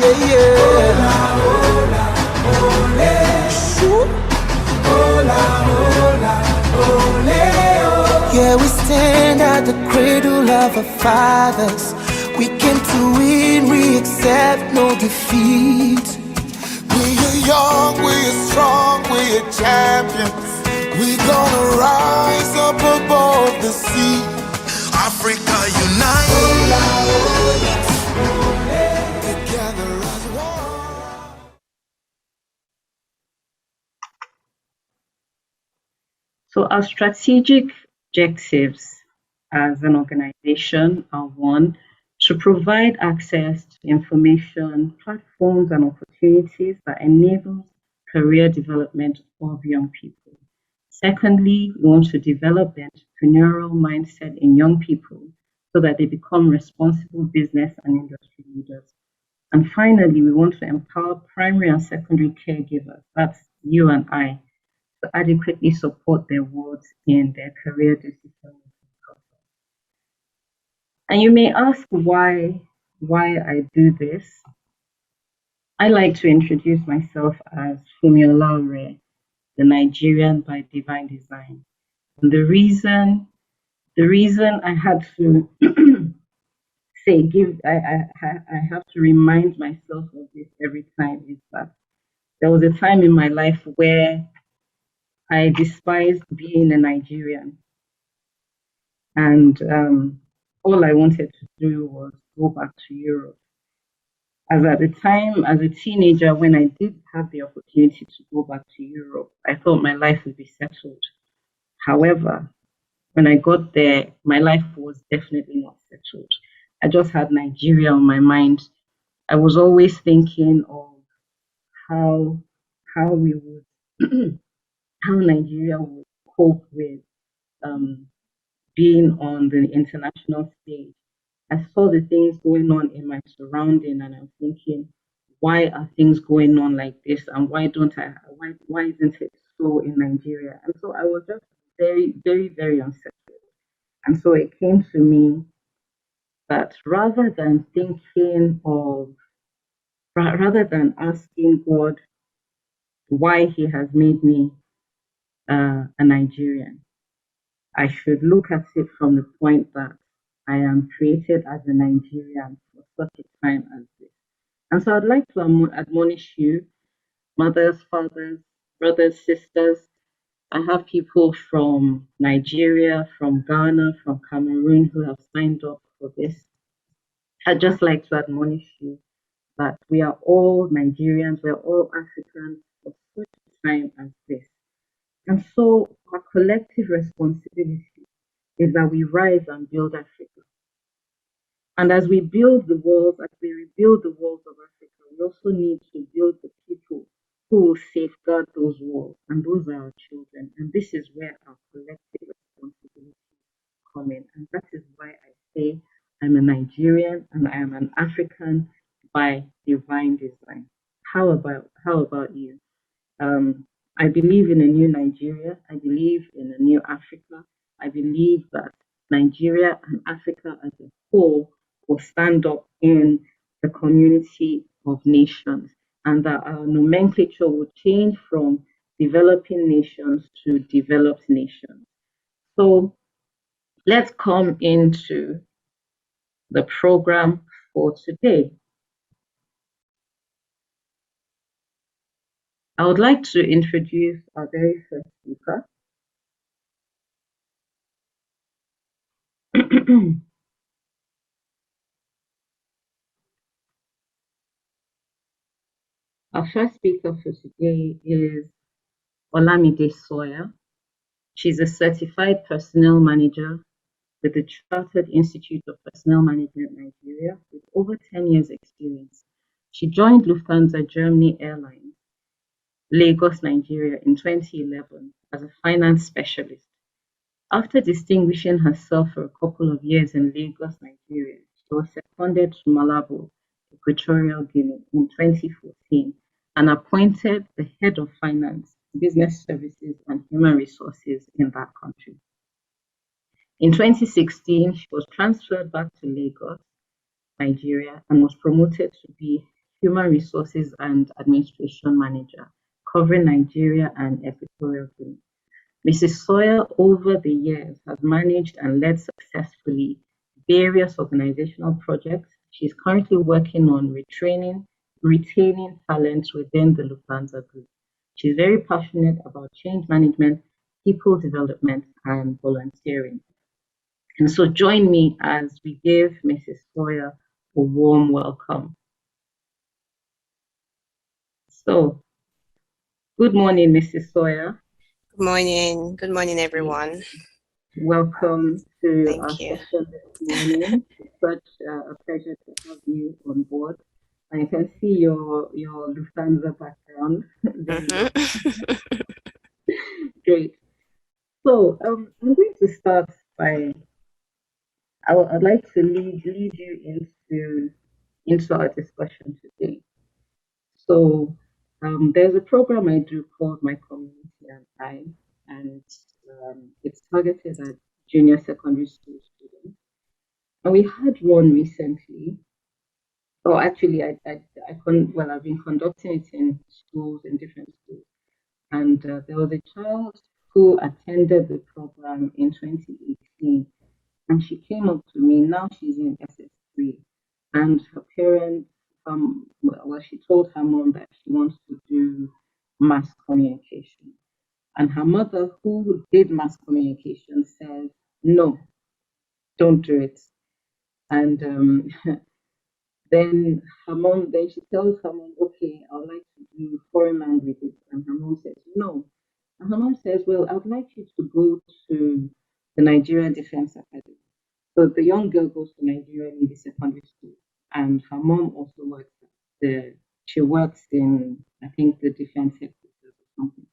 yeah, yeah. Hola, ole. Hola, hola, ole, oh. Yeah, we stand at the cradle of our fathers. We came to win, we accept no defeat. We are young, we are strong, we are champions. We gonna rise up above the sea. Africa unite. Together as one. So our strategic objectives as an organization are: one, to provide access to information, platforms, and opportunities that enable career development of young people. Secondly, we want to develop the entrepreneurial mindset in young people so that they become responsible business and industry leaders. And finally, we want to empower primary and secondary caregivers, that's you and I, to adequately support their wards in their career decision-making process. And you may ask why I do this. I like to introduce myself as Funmi Olaore, the Nigerian by divine design. And the reason I had to I have to remind myself of this every time is that there was a time in my life where I despised being a Nigerian, and all I wanted to do was go back to Europe. As at the time, as a teenager, when I did have the opportunity to go back to Europe, I thought my life would be settled. However, when I got there, my life was definitely not settled. I just had Nigeria on my mind. I was always thinking of how we would how Nigeria would cope with being on the international stage. I saw the things going on in my surrounding, and I'm thinking, why are things going on like this, and why isn't it so in Nigeria? And so I was just very, very, very unsettled. And so it came to me that rather than asking God why He has made me a Nigerian, I should look at it from the point that I am created as a Nigerian for such a time as this. And so I'd like to admonish you, mothers, fathers, brothers, sisters. I have people from Nigeria, from Ghana, from Cameroon who have signed up for this. I'd just like to admonish you that we are all Nigerians, we're all Africans for such a time as this. And so our collective responsibility is that we rise and build Africa. And as we build the walls, as we rebuild the walls of Africa, we also need to build the people who will safeguard those walls, and those are our children. And this is where our collective responsibility come in. And that is why I say I'm a Nigerian and I am an African by divine design. How about you? I believe in a new Nigeria. I believe in a new Africa. I believe that Nigeria and Africa as a whole will stand up in the community of nations, and that our nomenclature will change from developing nations to developed nations. So let's come into the program for today. I would like to introduce our very first speaker. Our first speaker for today is Olamide Sawyerr. She's a certified personnel manager with the Chartered Institute of Personnel Management Nigeria with over 10 years experience. She joined Lufthansa Germany Airlines, Lagos, Nigeria in 2011 as a finance specialist. After distinguishing herself for a couple of years in Lagos, Nigeria, she was seconded to Malabo, Equatorial Guinea in 2014 and appointed the head of finance, business services, and human resources in that country. In 2016, she was transferred back to Lagos, Nigeria, and was promoted to be Human Resources and Administration Manager, covering Nigeria and Equatorial Guinea. Mrs. Sawyerr, over the years, has managed and led successfully various organizational projects. She's currently working on retaining talents within the Lufthansa Group. She's very passionate about change management, people development, and volunteering. And so join me as we give Mrs. Sawyerr a warm welcome. So, good morning, Mrs. Sawyerr. Good morning. Good morning, everyone. Welcome to Thank our you. session this morning. It's such a pleasure to have you on board. I can see your Lufthansa background. Great. So I'm going to start by I'd like to lead you into our discussion today. So there's a program I do called My Community and I, and it's targeted at junior secondary school students. And we had one recently. Oh, actually, I've been conducting it in schools, in different schools. And there was a child who attended the program in 2018. And she came up to me, now she's in SS3. And her parents, she told her mom that she wants to do mass communication. And her mother, who did mass communication, says, no, don't do it. And then she tells her mom, okay, I would like to do foreign languages. And her mom says, no. And her mom says, well, I would like you to go to the Nigerian Defense Academy. So the young girl goes to Nigeria Navy Secondary School. And her mom also works she works in, I think, the defense headquarters or something.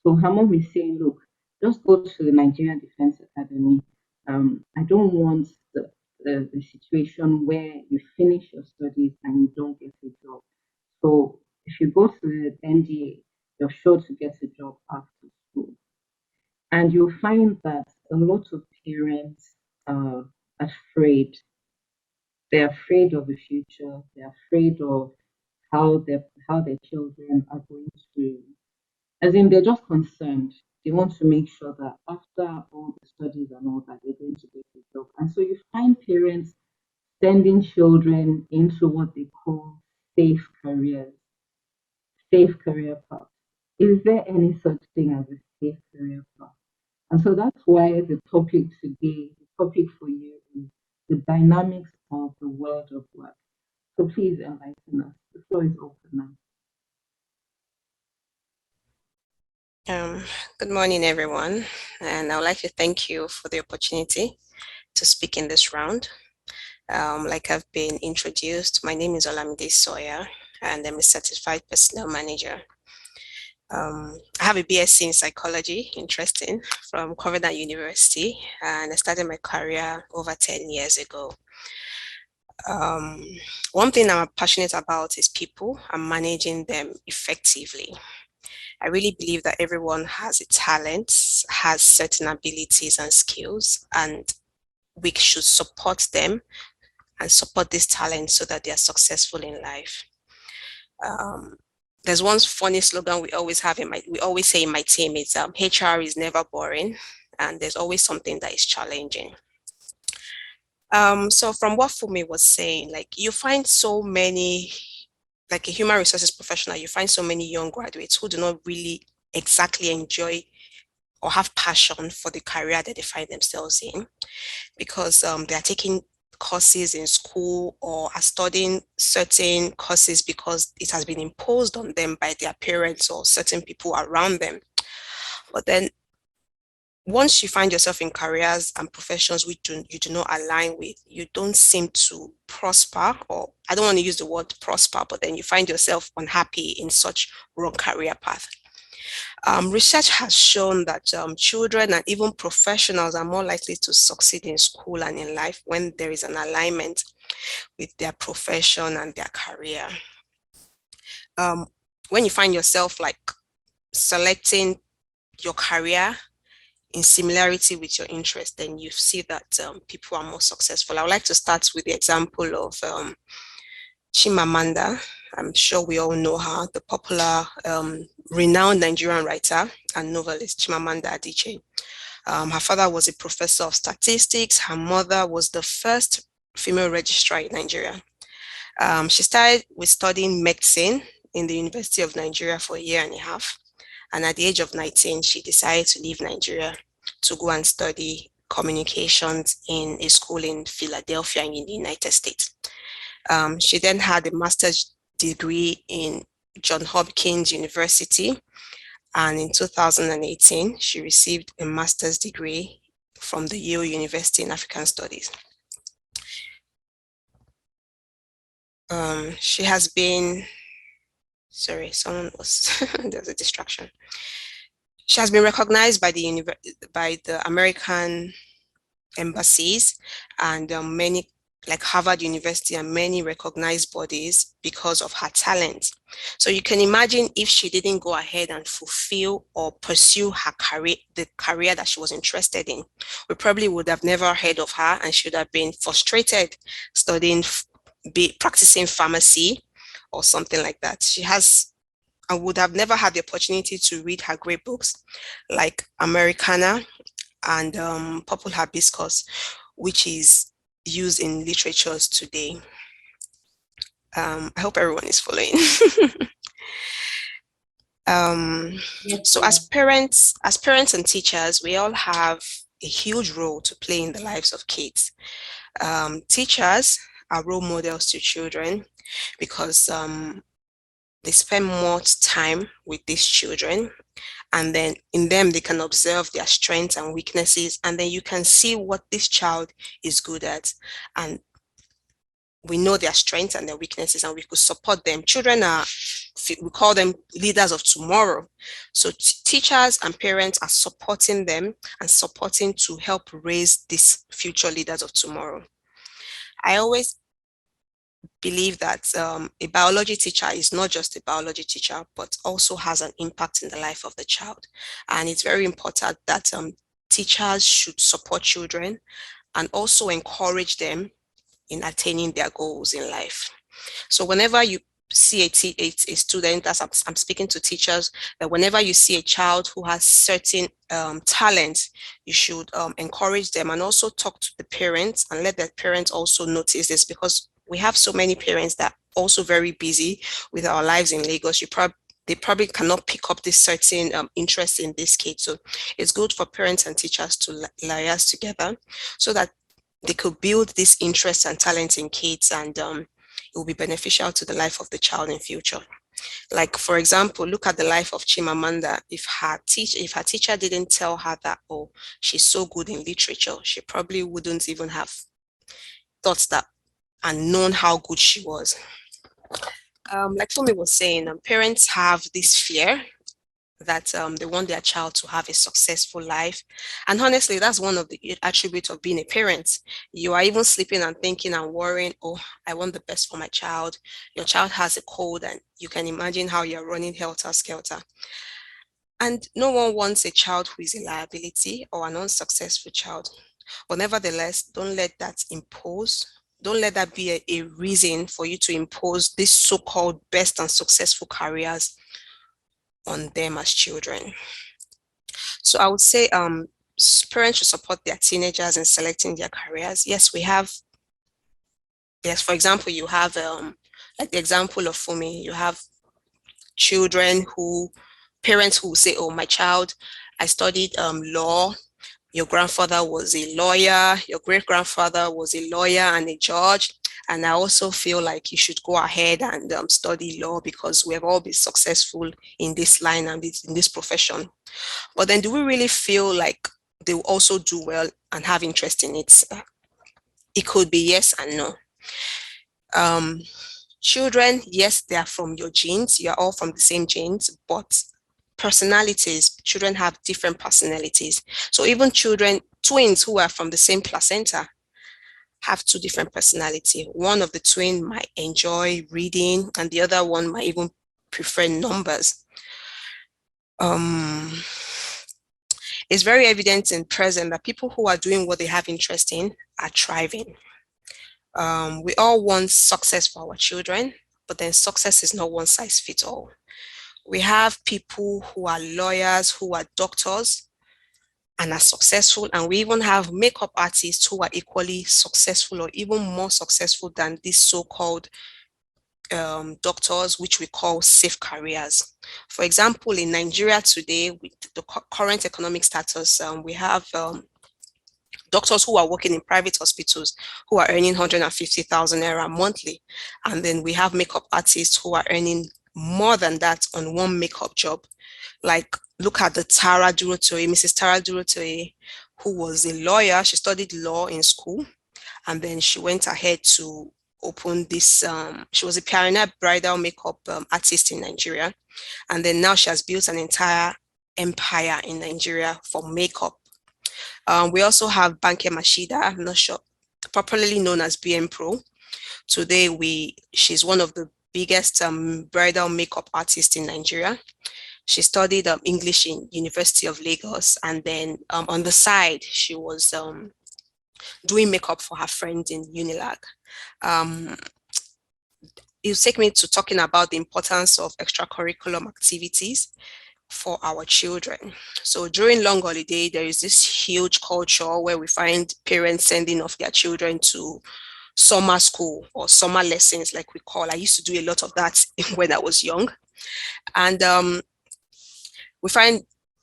So her mom is saying, look, just go to the Nigerian Defense Academy. I don't want the situation where you finish your studies and you don't get a job. So if you go to the NDA, you're sure to get a job after school. And you'll find that a lot of parents are afraid. They're afraid of the future. They're afraid of how their children are going to, as in they're just concerned. They want to make sure that after all the studies and all that, they're going to get a job. And so you find parents sending children into what they call safe careers, safe career paths. Is there any such thing as a safe career path? And so that's why the topic today, the topic for you is the dynamics of the world of work. So please enlighten us. The floor is open now. Good morning, everyone. And I would like to thank you for the opportunity to speak in this round. Like I've been introduced, my name is Olamide Sawyerr, and I'm a certified personnel manager. I have a BSc in psychology, interesting, from Covenant University, and I started my career over 10 years ago. One thing I'm passionate about is people and managing them effectively. I really believe that everyone has a talent, has certain abilities and skills, and we should support them and support this talent so that they are successful in life. There's one funny slogan we always say in my team is HR is never boring, and there's always something that is challenging. So from what Funmi was saying, like you find so many, like a human resources professional, you find so many young graduates who do not really exactly enjoy or have passion for the career that they find themselves in, because they are taking courses in school or are studying certain courses because it has been imposed on them by their parents or certain people around them. But then once you find yourself in careers and professions which you do not align with, you don't seem to prosper, or I don't want to use the word prosper, but then you find yourself unhappy in such wrong career path. Research has shown that children and even professionals are more likely to succeed in school and in life when there is an alignment with their profession and their career. When you find yourself like selecting your career in similarity with your interest, then you see that people are more successful. I would like to start with the example of Chimamanda I'm sure we all know her, the popular, renowned Nigerian writer and novelist Chimamanda Adichie. Her father was a professor of statistics. Her mother was the first female registrar in Nigeria. She started with studying medicine in the University of Nigeria for a year and a half. And at the age of 19, she decided to leave Nigeria to go and study communications in a school in Philadelphia in the United States. She then had a master's degree in Johns Hopkins University. And in 2018, she received a master's degree from the Yale University in African Studies. She has been, sorry, someone was, there's a distraction. She has been recognized by the American embassies and many, like Harvard University and many recognized bodies because of her talent. So you can imagine if she didn't go ahead and fulfill or pursue her career, the career that she was interested in, we probably would have never heard of her and she would have been frustrated studying, practicing pharmacy or something like that. I would have never had the opportunity to read her great books like Americana and Purple Hibiscus, which is used in literatures today. I hope everyone is following. So as parents and teachers, we all have a huge role to play in the lives of kids. Teachers are role models to children because they spend more time with these children, and then in them they can observe their strengths and weaknesses, and then you can see what this child is good at, and we know their strengths and their weaknesses, and we could support them. Children are, we call them leaders of tomorrow. So teachers and parents are supporting them and supporting to help raise these future leaders of tomorrow. I always believe that a biology teacher is not just a biology teacher, but also has an impact in the life of the child. And it's very important that teachers should support children and also encourage them in attaining their goals in life. So whenever you see a student, as I'm speaking to teachers, that whenever you see a child who has certain talent, you should encourage them and also talk to the parents and let the parents also notice this, because we have so many parents that are also very busy with our lives in Lagos. They probably cannot pick up this certain interest in this kid. So it's good for parents and teachers to liaise together so that they could build this interest and talent in kids, and it will be beneficial to the life of the child in future. Like, for example, look at the life of Chimamanda. If her teacher didn't tell her that, oh, she's so good in literature, she probably wouldn't even have thought that and known how good she was. Like Funmi was saying, parents have this fear that they want their child to have a successful life. And honestly, that's one of the attributes of being a parent. You are even sleeping and thinking and worrying, oh, I want the best for my child. Your child has a cold and you can imagine how you're running helter-skelter. And no one wants a child who is a liability or an unsuccessful child. But nevertheless, don't let that be a reason for you to impose these so-called best and successful careers on them as children. So I would say parents should support their teenagers in selecting their careers. Yes, for example, you have like the example of Funmi, you have parents who say, oh, my child, I studied law. Your grandfather was a lawyer, your great-grandfather was a lawyer and a judge. And I also feel like you should go ahead and study law because we have all been successful in this line and in this profession. But then do we really feel like they will also do well and have interest in it? It could be yes and no. Children, yes, they are from your genes. You are all from the same genes, but personalities, children have different personalities. So even twins who are from the same placenta have two different personalities. One of the twin might enjoy reading and the other one might even prefer numbers. It's very evident in present that people who are doing what they have interest in are thriving. We all want success for our children, but then success is not one size fits all. We have people who are lawyers, who are doctors, and are successful, and we even have makeup artists who are equally successful or even more successful than these so-called doctors, which we call safe careers. For example, in Nigeria today, with the current economic status, we have doctors who are working in private hospitals who are earning 150,000 naira monthly. And then we have makeup artists who are earning more than that on one makeup job. Like, look at the Tara Durotoye, Mrs. Tara Durotoye, who was a lawyer. She studied law in school, and then she went ahead to open this, she was a pioneer bridal makeup artist in Nigeria. And then now she has built an entire empire in Nigeria for makeup. We also have Banke Mashida, I'm not sure, popularly known as BM Pro. Today, she's one of the biggest bridal makeup artists in Nigeria. She studied English in University of Lagos, and then on the side, she was doing makeup for her friends in Unilag. It'll take me to talking about the importance of extracurriculum activities for our children. So during long holiday, there is this huge culture where we find parents sending off their children to summer school or summer lessons, like we call. I used to do a lot of that when I was young. And we find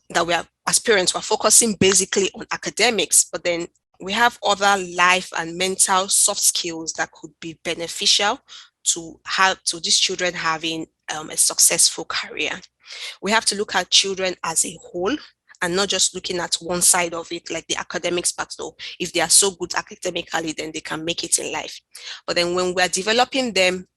that we are, as parents, we're focusing basically on academics, but then we have other life and mental soft skills that could be beneficial to these children having a successful career. We have to look at children as a whole and not just looking at one side of it, like the academics part. So if they are so good academically, then they can make it in life. But then when we're developing them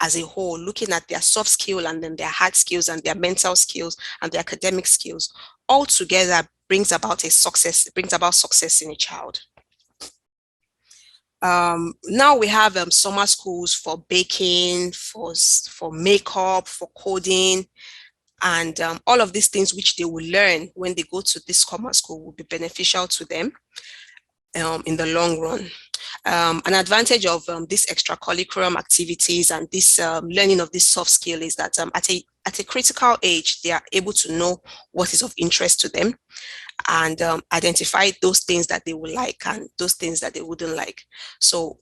as a whole, looking at their soft skill and then their hard skills and their mental skills and their academic skills, all together brings about success in a child. Now we have summer schools for baking, for makeup, for coding, and all of these things which they will learn when they go to this summer school will be beneficial to them in the long run. An advantage of these extracurriculum activities and this learning of this soft skill is that at a critical age, they are able to know what is of interest to them and identify those things that they would like and those things that they wouldn't like. So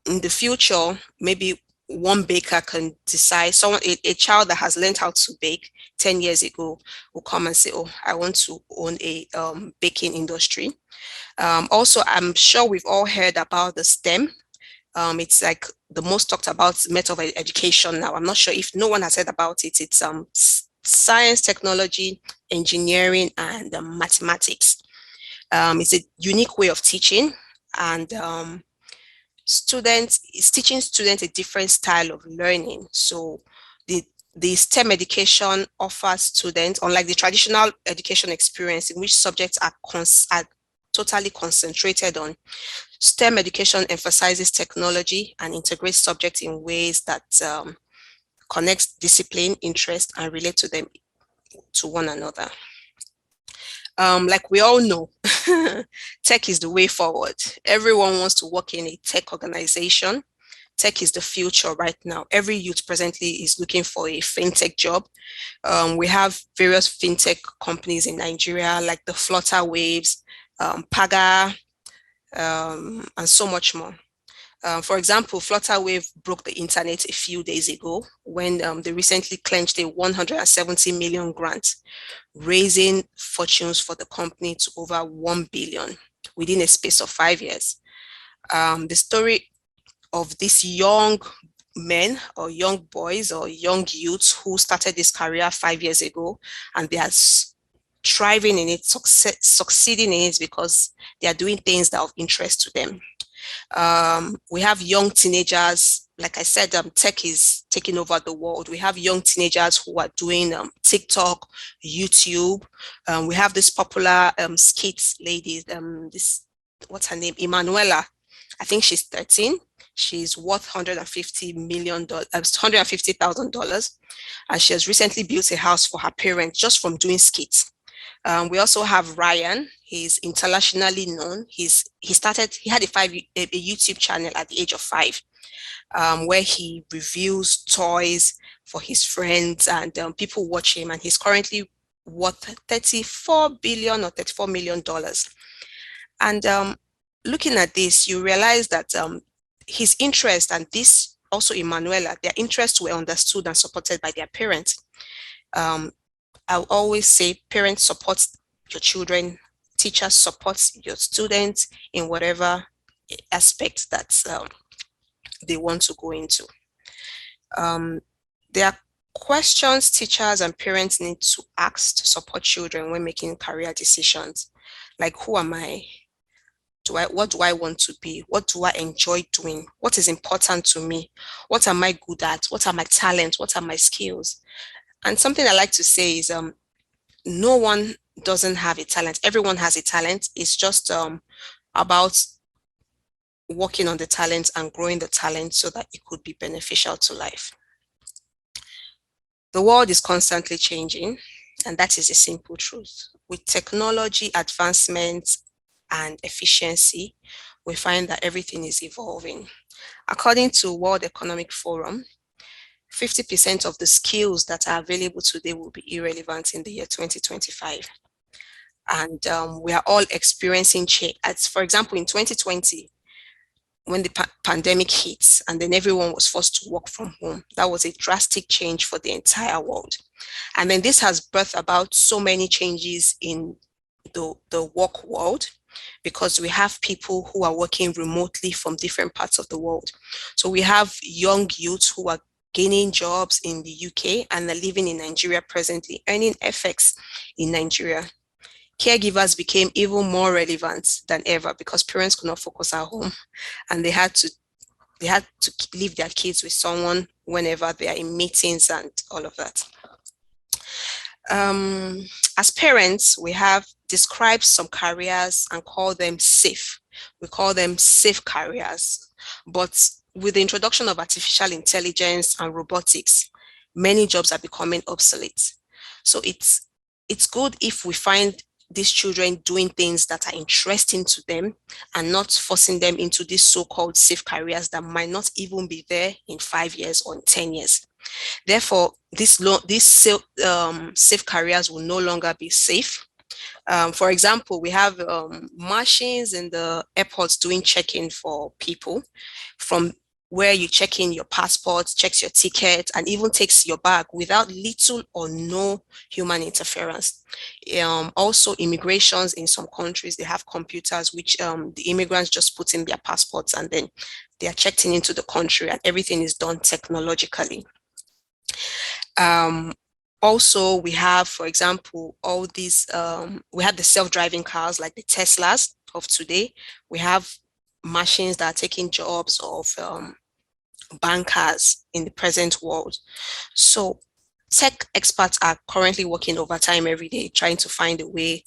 in the future, maybe one baker can decide, a child that has learned how to bake 10 years ago will come and say, oh, I want to own a baking industry. Also, I'm sure we've all heard about the STEM. It's like the most talked about method of education now. I'm not sure if no one has heard about it. It's science, technology, engineering, and mathematics. It's a unique way of teaching, and it's teaching students a different style of learning. So the STEM education offers students, unlike the traditional education experience in which subjects are totally concentrated on, STEM education emphasizes technology and integrates subjects in ways that connects discipline, interest, and relate to them to one another. Like we all know, tech is the way forward. Everyone wants to work in a tech organization. Tech is the future right now. Every youth presently is looking for a fintech job. We have various fintech companies in Nigeria, like the Flutter Waves, Paga, and so much more. For example, Flutterwave broke the internet a few days ago when they recently clinched a 170 million grant, raising fortunes for the company to over 1 billion within a space of 5 years. The story of these young men or young boys or young youths who started this career 5 years ago, and they are thriving in it, succeeding in it because they are doing things that are of interest to them. We have young teenagers, like I said, tech is taking over the world. We have young teenagers who are doing TikTok, YouTube. We have this popular skits lady, what's her name? Emanuela. I think she's 13. She's worth $150,000, and she has recently built a house for her parents just from doing skits. We also have Ryan. He's internationally known. He had a YouTube channel at the age of 5, where he reviews toys for his friends, and people watch him, and he's currently worth 34 billion or 34 million dollars. And looking at this, you realize that his interest, and this also Emanuela, their interests were understood and supported by their parents. I'll always say parents support your children, teachers support your students in whatever aspect that they want to go into. There are questions teachers and parents need to ask to support children when making career decisions, like who am I? What do I want to be? What do I enjoy doing? What is important to me? What am I good at? What are my talents? What are my skills? And something I like to say is no one doesn't have a talent. Everyone has a talent. It's just about working on the talent and growing the talent so that it could be beneficial to life. The world is constantly changing, and that is a simple truth. With technology advancements and efficiency, we find that everything is evolving. According to World Economic Forum, 50% of the skills that are available today will be irrelevant in the year 2025. And we are all experiencing change. As for example, in 2020, when the pandemic hit and then everyone was forced to work from home, that was a drastic change for the entire world. And then this has birthed about so many changes in the work world, because we have people who are working remotely from different parts of the world. So we have young youths who are gaining jobs in the UK and are living in Nigeria presently, earning FX in Nigeria. Caregivers became even more relevant than ever because parents could not focus at home, and they had to leave their kids with someone whenever they are in meetings and all of that. As parents, we have described some careers and call them safe. We call them safe careers. But with the introduction of artificial intelligence and robotics, many jobs are becoming obsolete. So it's good if we find these children doing things that are interesting to them and not forcing them into these so-called safe careers that might not even be there in 5 years or 10 years. Therefore, these safe careers will no longer be safe. For example, we have machines in the airports doing check-in for people, from where you check in your passport, checks your ticket, and even takes your bag without little or no human interference. Also, immigrations in some countries, they have computers which the immigrants just put in their passports, and then they are checked in into the country, and everything is done technologically. Also, we have, for example, all these, we have the self-driving cars like the Teslas of today. We have machines that are taking jobs of bankers in the present world. So tech experts are currently working overtime every day, trying to find a way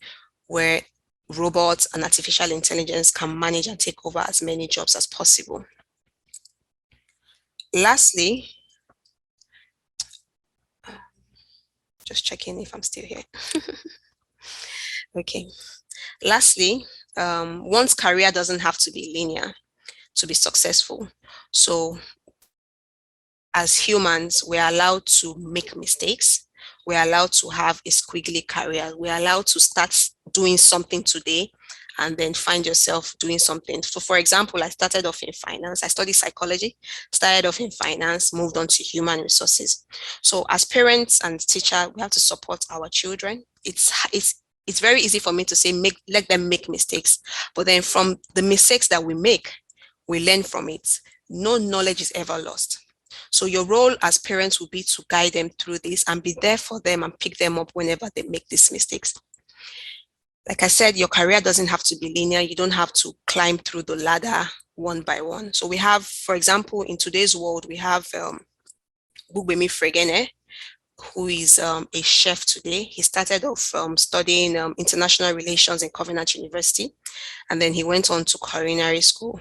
where robots and artificial intelligence can manage and take over as many jobs as possible. Lastly, just checking if I'm still here. Okay. Lastly, one's career doesn't have to be linear to be successful. So as humans, we're allowed to make mistakes. We're allowed to have a squiggly career. We're allowed to start doing something today and then find yourself doing something. So for example, I started off in finance. I studied psychology, started off in finance, moved on to human resources. So as parents and teachers, we have to support our children. It's very easy for me to say, let them make mistakes. But then from the mistakes that we make, we learn from it. No knowledge is ever lost. So your role as parents will be to guide them through this and be there for them and pick them up whenever they make these mistakes. Like I said, your career doesn't have to be linear. You don't have to climb through the ladder one by one. So we have, for example, in today's world, we have Bugbemi Fregene, who is a chef today. He started off studying international relations in Covenant University, and then he went on to culinary school.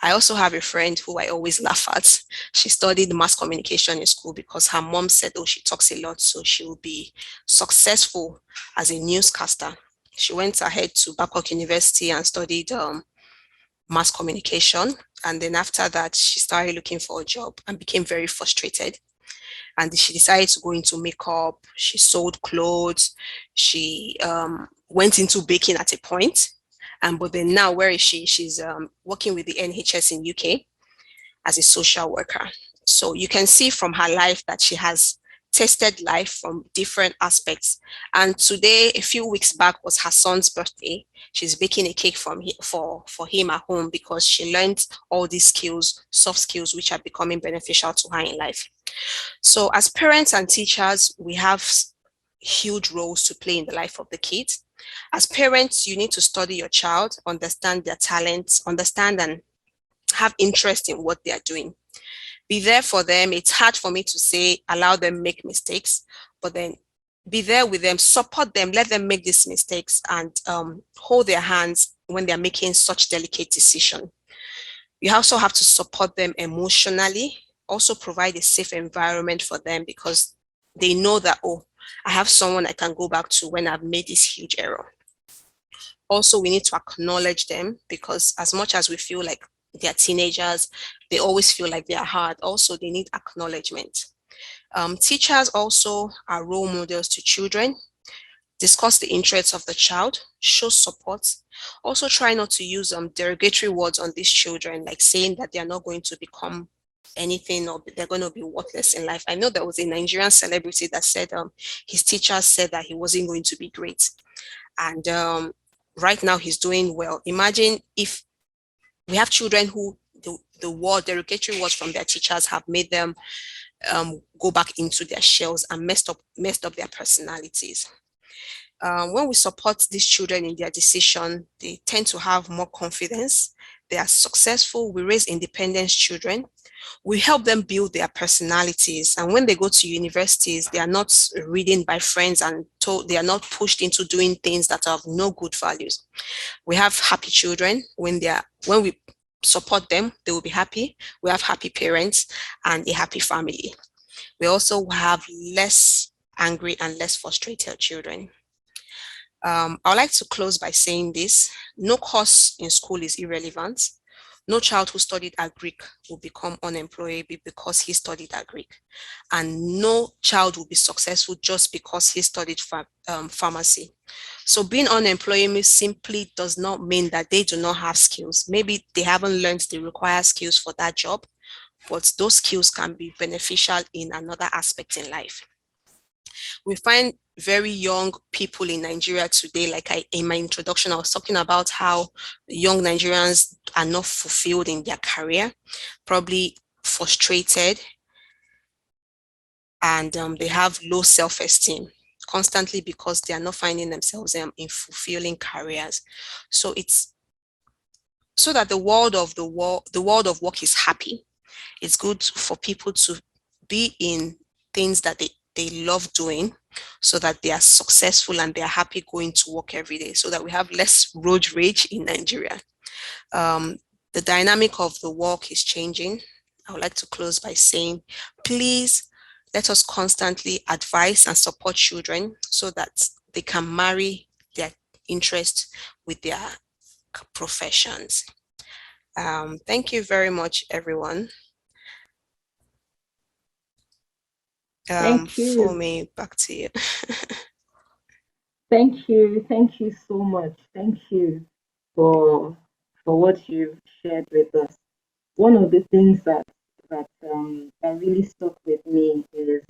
I also have a friend who I always laugh at. She studied mass communication in school because her mom said, oh, she talks a lot, so she will be successful as a newscaster. She went ahead to Babcock University and studied mass communication. And then after that, she started looking for a job and became very frustrated. And she decided to go into makeup. She sold clothes. She went into baking at a point. And but then now, where is she? She's working with the NHS in UK as a social worker. So you can see from her life that she has tested life from different aspects. And today, a few weeks back, was her son's birthday. She's baking a cake for him at home because she learned all these skills, soft skills, which are becoming beneficial to her in life. So as parents and teachers, we have huge roles to play in the life of the kids. As parents, you need to study your child, understand their talents, understand and have interest in what they are doing. Be there for them. It's hard for me to say, allow them make mistakes, but then be there with them, support them, let them make these mistakes and hold their hands when they're making such delicate decisions. You also have to support them emotionally, also provide a safe environment for them because they know that, oh, I have someone I can go back to when I've made this huge error. Also, we need to acknowledge them because as much as we feel like they're teenagers, they always feel like they're hard. Also, they need acknowledgement. Teachers also are role models to children. Discuss the interests of the child, show support. Also try not to use derogatory words on these children, like saying that they are not going to become anything or they're going to be worthless in life. I know there was a Nigerian celebrity that said his teacher said that he wasn't going to be great. And right now he's doing well. Imagine if we have children who the derogatory words from their teachers have made them go back into their shells and messed up their personalities. When we support these children in their decision, they tend to have more confidence. They are successful. We raise independent children. We help them build their personalities. And when they go to universities, they are not reading by friends and told, they are not pushed into doing things that have no good values. We have happy children. When we support them, they will be happy. We have happy parents and a happy family. We also have less angry and less frustrated children. I would like to close by saying this: no course in school is irrelevant. No child who studied agric will become unemployable because he studied agric. And no child will be successful just because he studied pharmacy. So being unemployable simply does not mean that they do not have skills. Maybe they haven't learned the required skills for that job, but those skills can be beneficial in another aspect in life. We find very young people in Nigeria today, like in my introduction, I was talking about how young Nigerians are not fulfilled in their career, probably frustrated, and they have low self-esteem constantly because they are not finding themselves in fulfilling careers. So it's so that the world of work is happy. It's good for people to be in things that they love doing so that they are successful and they are happy going to work every day, so that we have less road rage in Nigeria. The dynamic of the work is changing. I would like to close by saying, please let us constantly advise and support children so that they can marry their interest with their professions. Thank you very much, everyone. Thank you. Funmi, back to you. Thank you so much. Thank you for what you've shared with us. One of the things that really stuck with me is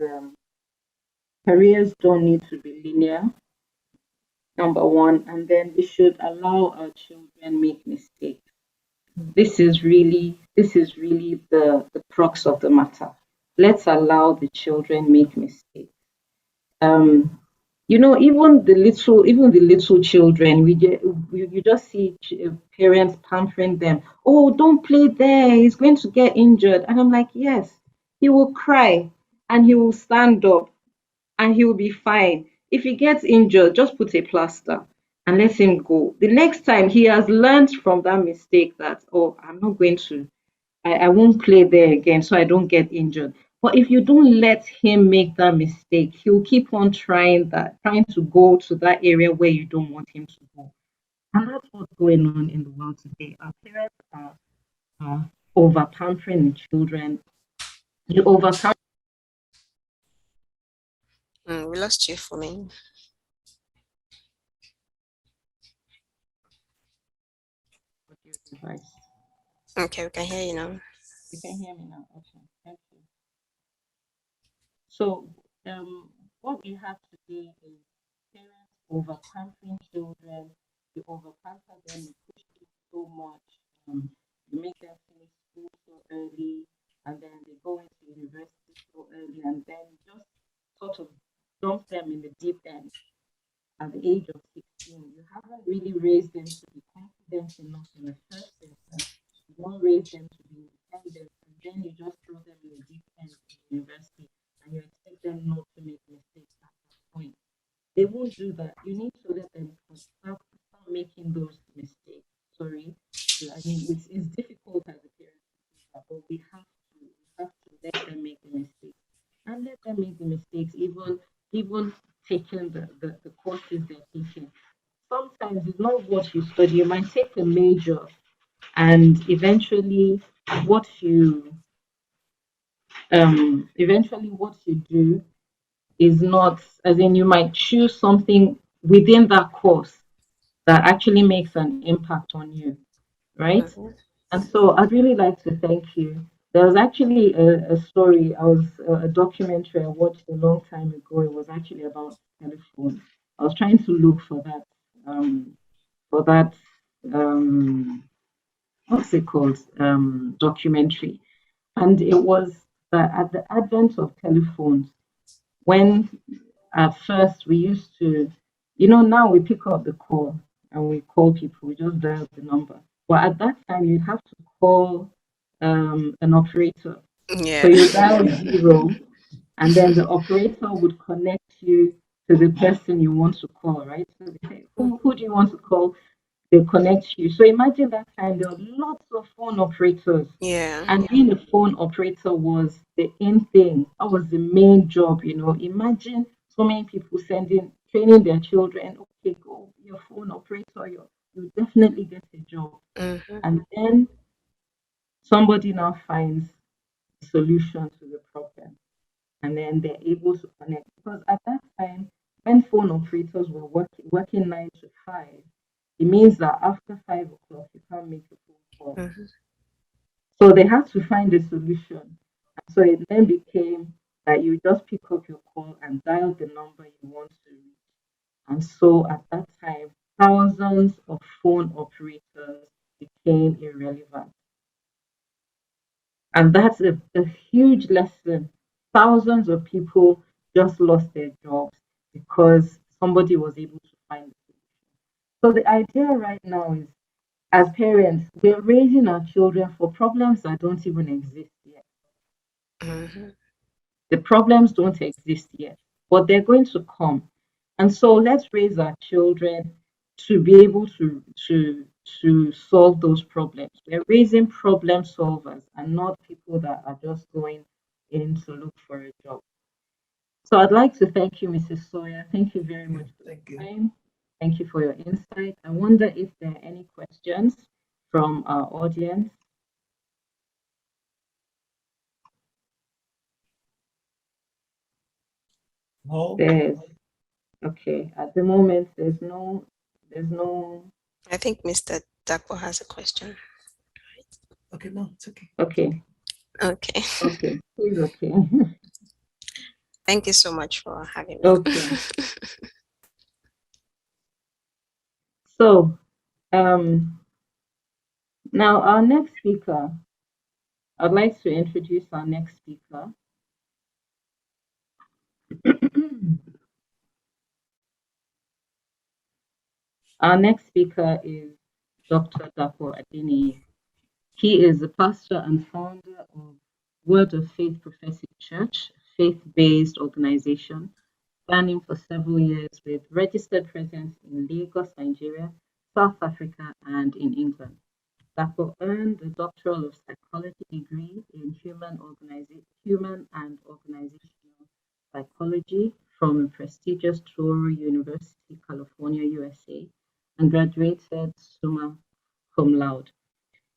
careers don't need to be linear. Number one, and then we should allow our children make mistakes. This is really the crux of the matter. Let's allow the children make mistakes. Even the little children, you just see parents pampering them. Oh, don't play there, he's going to get injured. And I'm like, yes, he will cry and he will stand up and he will be fine. If he gets injured, just put a plaster. and let him go. The next time he has learned from that mistake that, oh, I'm not going to, I won't play there again so I don't get injured. But if you don't let him make that mistake, he'll keep on trying to go to that area where you don't want him to go. And that's what's going on in the world today. Our parents are over pampering the children. You over pamper. We lost you for me. Your device. Okay, we can hear you now. You can hear me now. Okay, thank you. So, what we have today is parents over pampering children. You over pamper them, you push them so much. You make them finish school so early, and then they go into university so early, and then just sort of dump them in the deep end at the age of 16. You haven't really raised them to be confident enough in the first instance. You don't raise them to be independent, and then you just throw them in the deep end in university and you expect them not to make mistakes at that point. They won't do that. You need to let them start making those mistakes. Sorry. So, I mean, it's difficult as a parent to do that, but we have to let them make the mistakes and let them make the mistakes, even taking the courses they're taking. Sometimes it's not what you study. You might take a major and what you eventually what you do is not, as in, you might choose something within that course that actually makes an impact on you, right? Mhm. And so I'd really like to thank you. There was actually a story, a documentary I watched a long time ago. It was actually about telephone. I was trying to look for that, um, what's it called, documentary. And it was that at the advent of telephones, when at first we used to, now we pick up the call and we call people, we just dial the number. But at that time, you'd have to call an operator. So Yeah. you dial zero, and then the operator would connect you to the person you want to call, right? So they say, who do you want to call? They connect you. So imagine that time there were lots of phone operators, Yeah. and being a phone operator was the in thing. That was the main job. Imagine so many people training their children. Okay, go be a phone operator. You definitely get a job. Mm-hmm. And then somebody now finds a solution to the problem, and then they're able to connect. Because at that time, when phone operators were working 9 to 5, it means that after 5 o'clock you can't make a phone call. Mm-hmm. So they had to find a solution. And so it then became that you just pick up your call and dial the number you want to reach. And so at that time, thousands of phone operators became irrelevant. And that's a huge lesson. Thousands of people just lost their jobs because somebody was able to find it. So the idea right now is, as parents, we're raising our children for problems that don't even exist yet. Mm-hmm. The problems don't exist yet, but they're going to come. And so let's raise our children to be able to solve those problems. We're raising problem solvers and not people that are just going in to look for a job. So I'd like to thank you, Mrs. Sawyerr. Thank you very much for your time. Thank you for your insight. I wonder if there are any questions from our audience. No. Okay, at the moment there's no. I think Mr. Dapo has a question. Okay, no, it's okay. Okay. Okay. Okay, he's okay. Thank you so much for having me. Okay. So, now our next speaker, I'd like to introduce our next speaker. Our next speaker is Dr. Dapo Adeniyi. He is the pastor and founder of Word of Faith Prophetic Church, faith-based organization spanning for several years with registered presence in Lagos, Nigeria, South Africa, and in England. Dapo earned a doctoral of psychology degree in human and organizational psychology from a prestigious Touro University, California, USA, and graduated summa cum laude.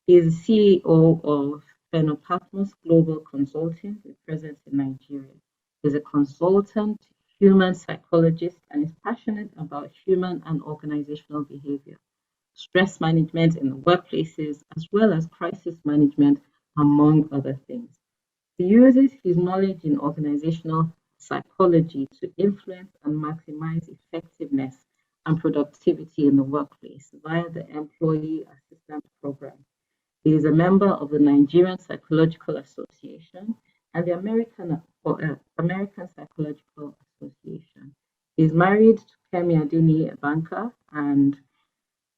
He is the CEO of Phenopatmos Global Consulting with presence in Nigeria. He's a consultant, human psychologist, and is passionate about human and organizational behavior, stress management in the workplaces, as well as crisis management, among other things. He uses his knowledge in organizational psychology to influence and maximize effectiveness and productivity in the workplace via the Employee Assistance Program. He is a member of the Nigerian Psychological Association and the American Psychological Association. He is married to Kemi Adeniyi, a banker, and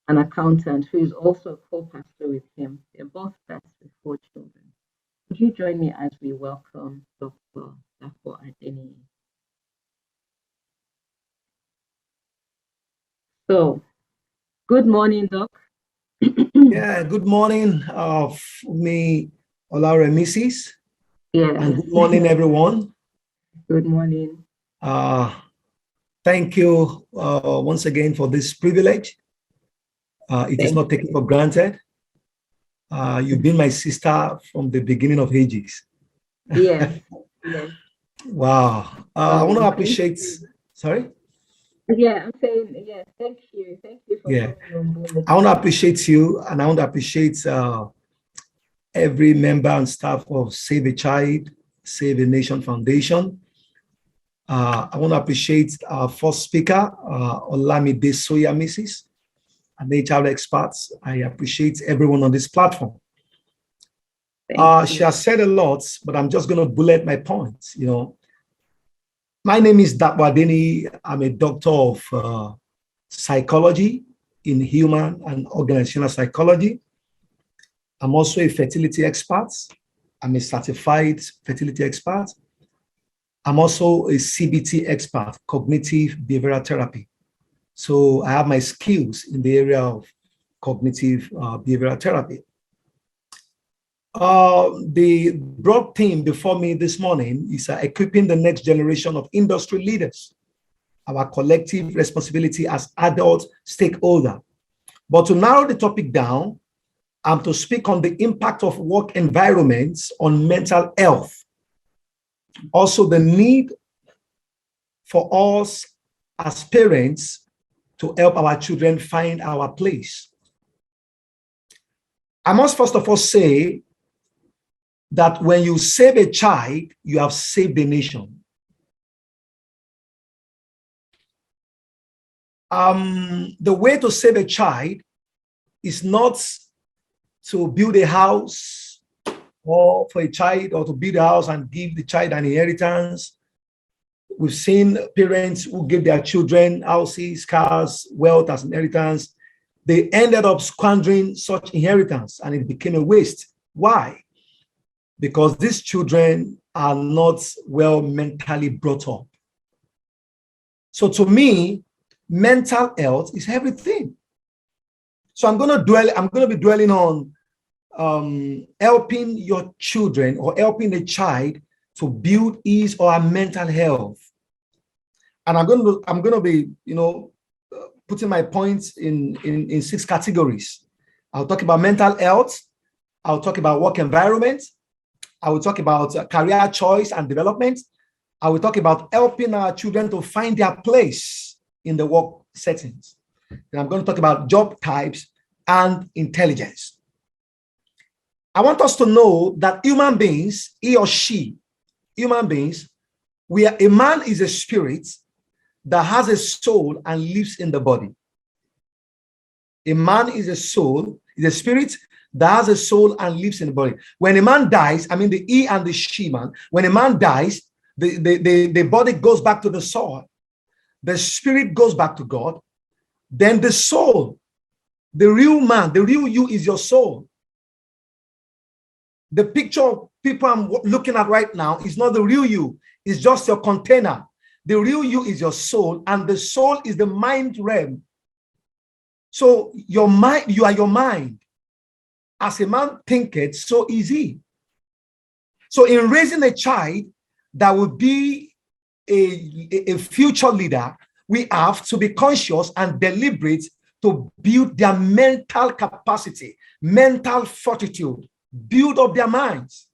an accountant who is also a co-pastor with him. They're both blessed with 4 children. Would you join me as we welcome Dr. Dapo Adeniyi? So, good morning, Doc. Yeah, good morning, Funmi, Olaore, Mrs. Yeah. And good morning, everyone. Good morning. Thank you once again for this privilege. It is not taken for granted. You've been my sister from the beginning of ages. Yes, yes. Wow. I want to appreciate, sorry? Yeah, I'm saying, yeah, thank you. Thank you for coming on board. I want to appreciate you, and I want to appreciate every member and staff of Save a Child, Save a Nation Foundation. I want to appreciate our first speaker, Olamide Sawyerr, Mrs. and HR experts. I appreciate everyone on this platform. She has said a lot, but I'm just going to bullet my points. You know, my name is Dapo Adeniyi. I'm a doctor of psychology in human and organizational psychology. I'm also a fertility expert. I'm a certified fertility expert. I'm also a CBT expert, cognitive behavioral therapy. So I have my skills in the area of cognitive behavioral therapy. The broad theme before me this morning is equipping the next generation of industry leaders, our collective responsibility as adult stakeholder. But to narrow the topic down, I'm to speak on the impact of work environments on mental health. Also, the need for us as parents to help our children find our place. I must first of all say that when you save a child, you have saved the nation. The way to save a child is not to build a house or for a child, or to build a house and give the child an inheritance. We've seen parents who give their children houses, cars, wealth as inheritance. They ended up squandering such inheritance and it became a waste. Why? Because these children are not well mentally brought up. So to me, mental health is everything. So I'm going to be dwelling on helping your children or helping a child to build his or her mental health. And I'm going to be, putting my points in 6 categories. I'll talk about mental health. I'll talk about work environment. I will talk about career choice and development. I will talk about helping our children to find their place in the work settings. And I'm going to talk about job types and intelligence. I want us to know that human beings, he or she, human beings, a man is a spirit that has a soul and lives in the body. A man is a soul, is a spirit that has a soul and lives in the body. When a man dies, I mean the he and the she man, when a man dies, the body goes back to the soul. The spirit goes back to God. Then the soul, the real man, the real you is your soul. The picture of people I'm looking at right now is not the real you. It's just your container. The real you is your soul, and the soul is the mind realm. So your mind, you are your mind. As a man thinketh, so is he. So in raising a child that will be a future leader, we have to be conscious and deliberate to build their mental capacity, mental fortitude, build up their minds.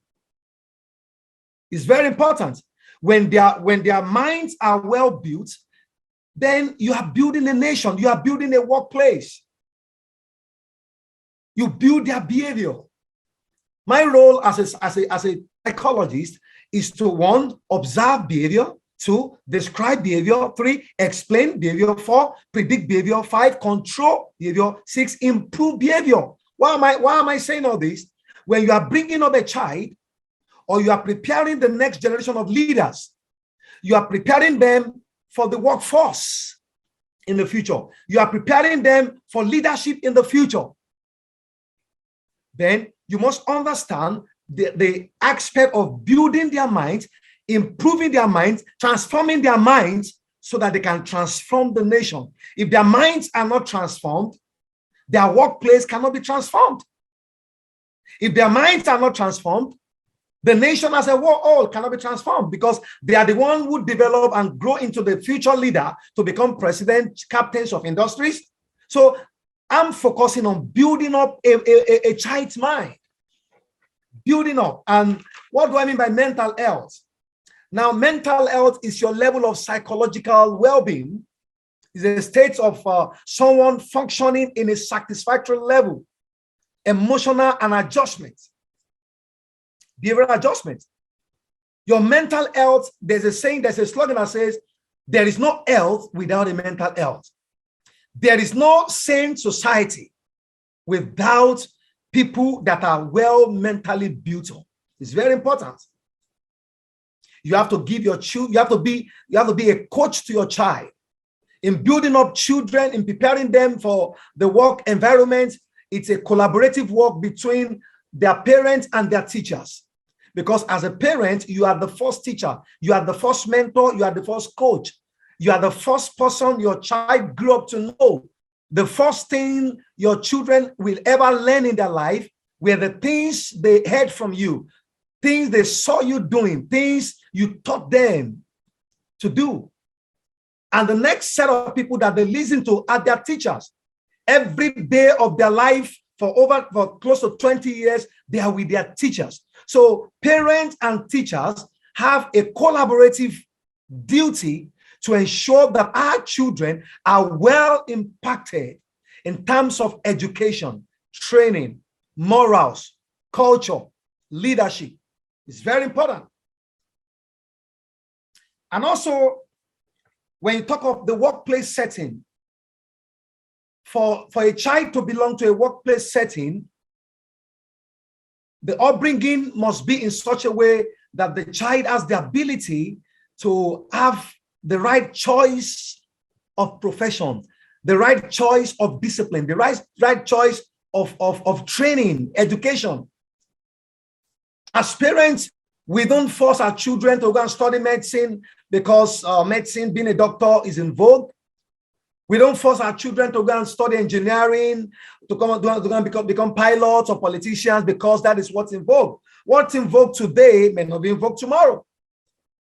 It's very important. When their minds are well built, then you are building a nation, you are building a workplace. You build their behavior. My role as a psychologist is to 1, observe behavior, 2, describe behavior, 3, explain behavior, 4, predict behavior, 5, control behavior, 6, improve behavior. Why am I saying all this? When you are bringing up a child, or you are preparing the next generation of leaders, you are preparing them for the workforce in the future. You are preparing them for leadership in the future. Then you must understand the aspect of building their minds, improving their minds, transforming their minds so that they can transform the nation. If their minds are not transformed, their workplace cannot be transformed. If their minds are not transformed, the nation as a whole cannot be transformed, because they are the one who develop and grow into the future leader to become president, captains of industries. So I'm focusing on building up a child's mind. Building up. And what do I mean by mental health? Now, mental health is your level of psychological well-being. It's a state of someone functioning in a satisfactory level, emotional and adjustment, behavioral adjustment. Your mental health, there's a saying, there's a slogan that says, there is no health without a mental health. There is no sane society without people that are well mentally built up. It's very important. You have to give your children, you have to be a coach to your child. In building up children, in preparing them for the work environment, it's a collaborative work between their parents and their teachers. Because as a parent, you are the first teacher, you are the first mentor, you are the first coach. You are the first person your child grew up to know. The first thing your children will ever learn in their life were the things they heard from you, things they saw you doing, things you taught them to do. And the next set of people that they listen to are their teachers. Every day of their life for close to 20 years, they are with their teachers. So parents and teachers have a collaborative duty to ensure that our children are well impacted in terms of education, training, morals, culture, leadership. It's very important. And also, when you talk of the workplace setting, for a child to belong to a workplace setting, the upbringing must be in such a way that the child has the ability to have the right choice of profession, the right choice of discipline, the right choice of training, education. As parents, we don't force our children to go and study medicine because medicine, being a doctor, is in vogue. We don't force our children to go and study engineering, to become pilots or politicians because that is what's in vogue. What's in vogue today may not be in vogue tomorrow.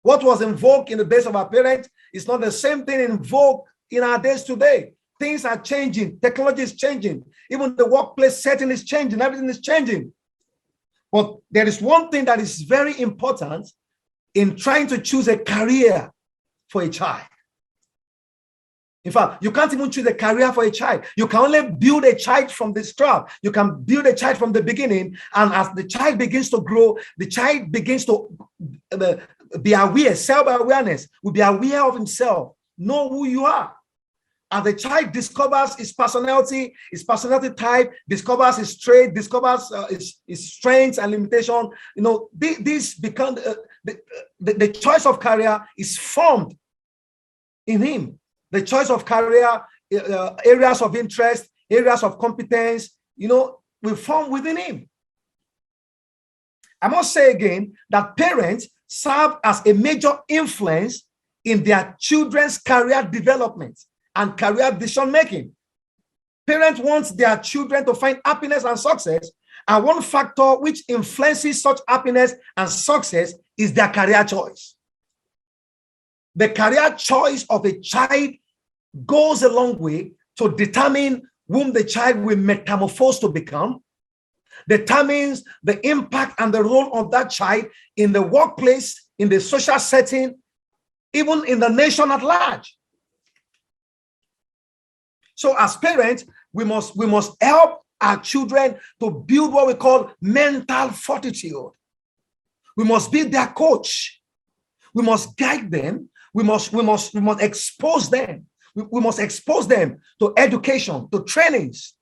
What was in vogue in the days of our parents is not the same thing in vogue in our days today. Things are changing. Technology is changing. Even the workplace setting is changing. Everything is changing. But there is one thing that is very important in trying to choose a career for a child. In fact, you can't even choose a career for a child. You can only build a child from the start. You can build a child from the beginning. And as the child begins to grow, the child begins to be aware, self-awareness, will be aware of himself, know who you are. As the child discovers his personality type, discovers his trait, discovers his strengths and limitation, this becomes the choice of career is formed in him. The choice of career, areas of interest, areas of competence, will form within him. I must say again that parents serve as a major influence in their children's career development and career decision making. Parents want their children to find happiness and success, and one factor which influences such happiness and success is their career choice. The career choice of a child goes a long way to determine whom the child will metamorphose to become, determines the impact and the role of that child in the workplace, in the social setting, even in the nation at large. So as parents, we must help our children to build what we call mental fortitude. We must be their coach. We must guide them. We must expose them. We must expose them to education, to trainings.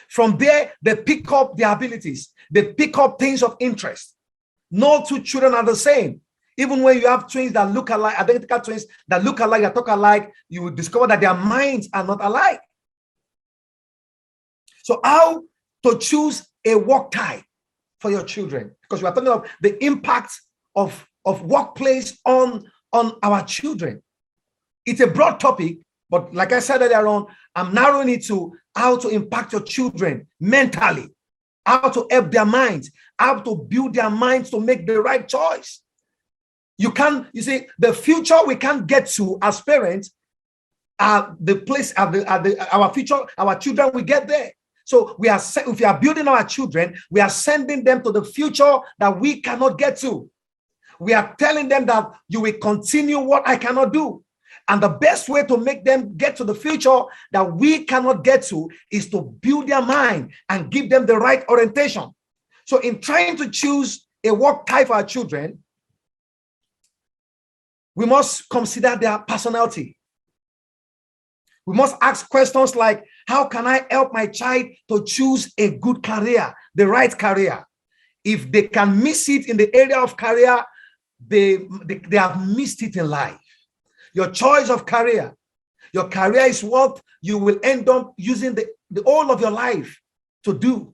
From there, they pick up their abilities. They pick up things of interest. No two children are the same. Even when you have twins that look alike, identical twins that look alike, that talk alike, you will discover that their minds are not alike. So how to choose a work type for your children? Because we are talking about the impact of workplace on our children. It's a broad topic, but like I said earlier on, I'm narrowing it to how to impact your children mentally, how to help their minds, how to build their minds to make the right choice. You see, the future we can't get to as parents are the place our future, our children will get there. So if we are building our children, we are sending them to the future that we cannot get to. We are telling them that you will continue what I cannot do. And the best way to make them get to the future that we cannot get to is to build their mind and give them the right orientation. So in trying to choose a work type for our children, we must consider their personality. We must ask questions like, how can I help my child to choose a good career, the right career? If they can miss it in the area of career, they have missed it in life. Your choice of career, your career is what you will end up using the whole of your life to do.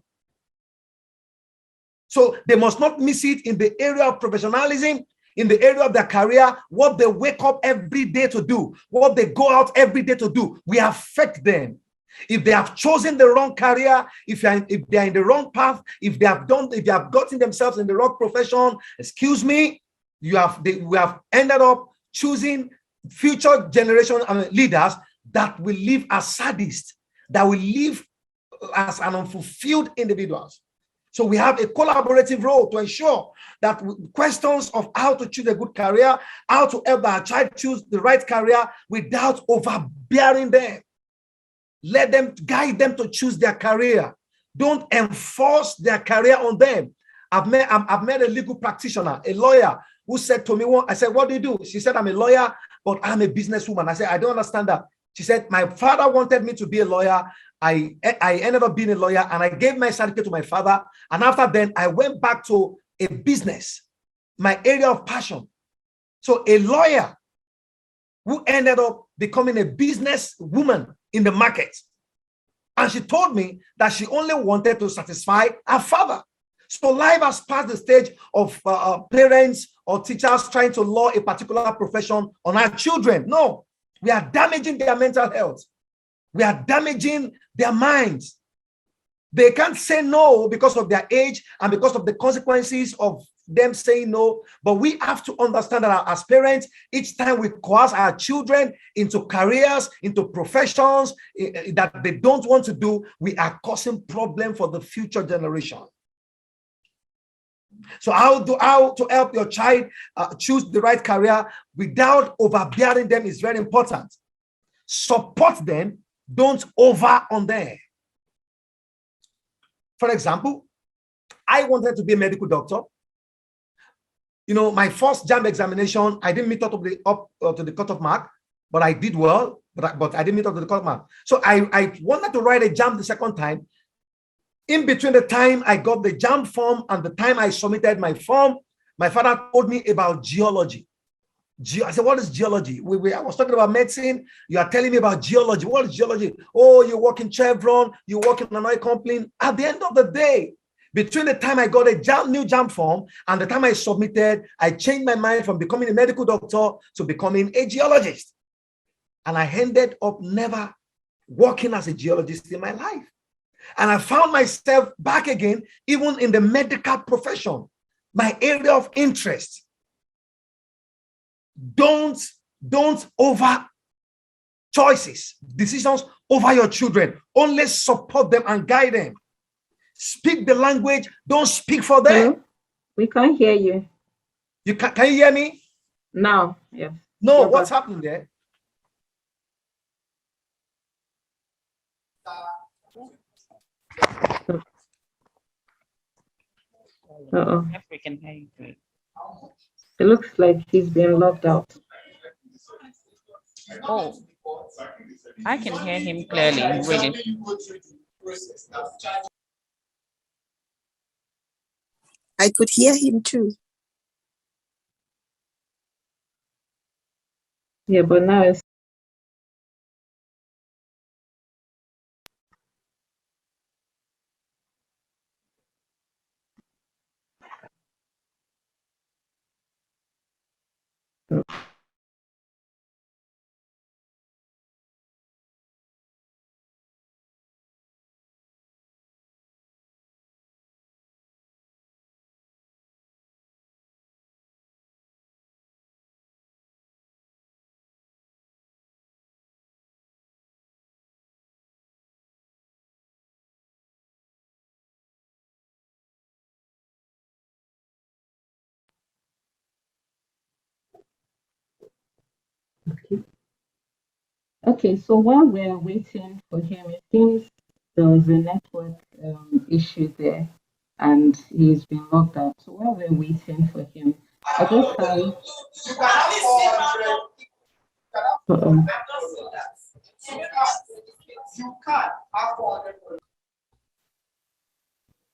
So they must not miss it in the area of professionalism, in the area of their career, what they wake up every day to do, what they go out every day to do. We affect them. If they have chosen the wrong career, if they are in the wrong path, if they have gotten themselves in the wrong profession, excuse me, we have ended up choosing future generation leaders that will live as sadists, that will live as an unfulfilled individuals. So we have a collaborative role to ensure that questions of how to choose a good career, how to help our child choose the right career without overbearing them. Let them guide them to choose their career. Don't enforce their career on them. I've met a legal practitioner, a lawyer, who said to me, I said, what do you do? She said, I'm a lawyer, but I'm a businesswoman. I said, I don't understand that. She said, my father wanted me to be a lawyer. I ended up being a lawyer, and I gave my certificate to my father. And after then, I went back to a business, my area of passion. So a lawyer who ended up becoming a business woman in the market. And she told me that she only wanted to satisfy her father. So life has passed the stage of parents or teachers trying to law a particular profession on our children. No, we are damaging their mental health. We are damaging their minds. They can't say no because of their age and because of the consequences of them saying no. But we have to understand that as parents, each time we coerce our children into careers, into professions that they don't want to do, we are causing problem for the future generation. So how to help your child choose the right career without overbearing them is very important. Support them, don't over on them. For example, I wanted to be a medical doctor. You know, my first JAMB examination, I didn't meet up to the cutoff mark, but I did well, but I didn't meet up to the cutoff mark. So I wanted to write a JAMB the second time. In between the time I got the JAMB form and the time I submitted my form, my father told me about geology. I said, what is geology? I was talking about medicine. You are telling me about geology. What is geology? Oh, you work in Chevron, you work in an oil company. At the end of the day, Between the time I got a new jam form and the time I submitted, I changed my mind from becoming a medical doctor to becoming a geologist. And I ended up never working as a geologist in my life. And I found myself back again, even in the medical profession, my area of interest. Don't over decisions over your children. Only support them and guide them. Speak the language, don't speak for them. Hello? We can't hear you. Can you hear me? Now, yes. No, what's happening there? Yes, we can hear you good. It looks like he's been locked out. Oh, I can hear him clearly, really. I could hear him too. Yeah, but now it's okay. Okay, so while we're waiting for him, it seems there was a network issue there and he's been locked out. So while we're waiting for him, I just have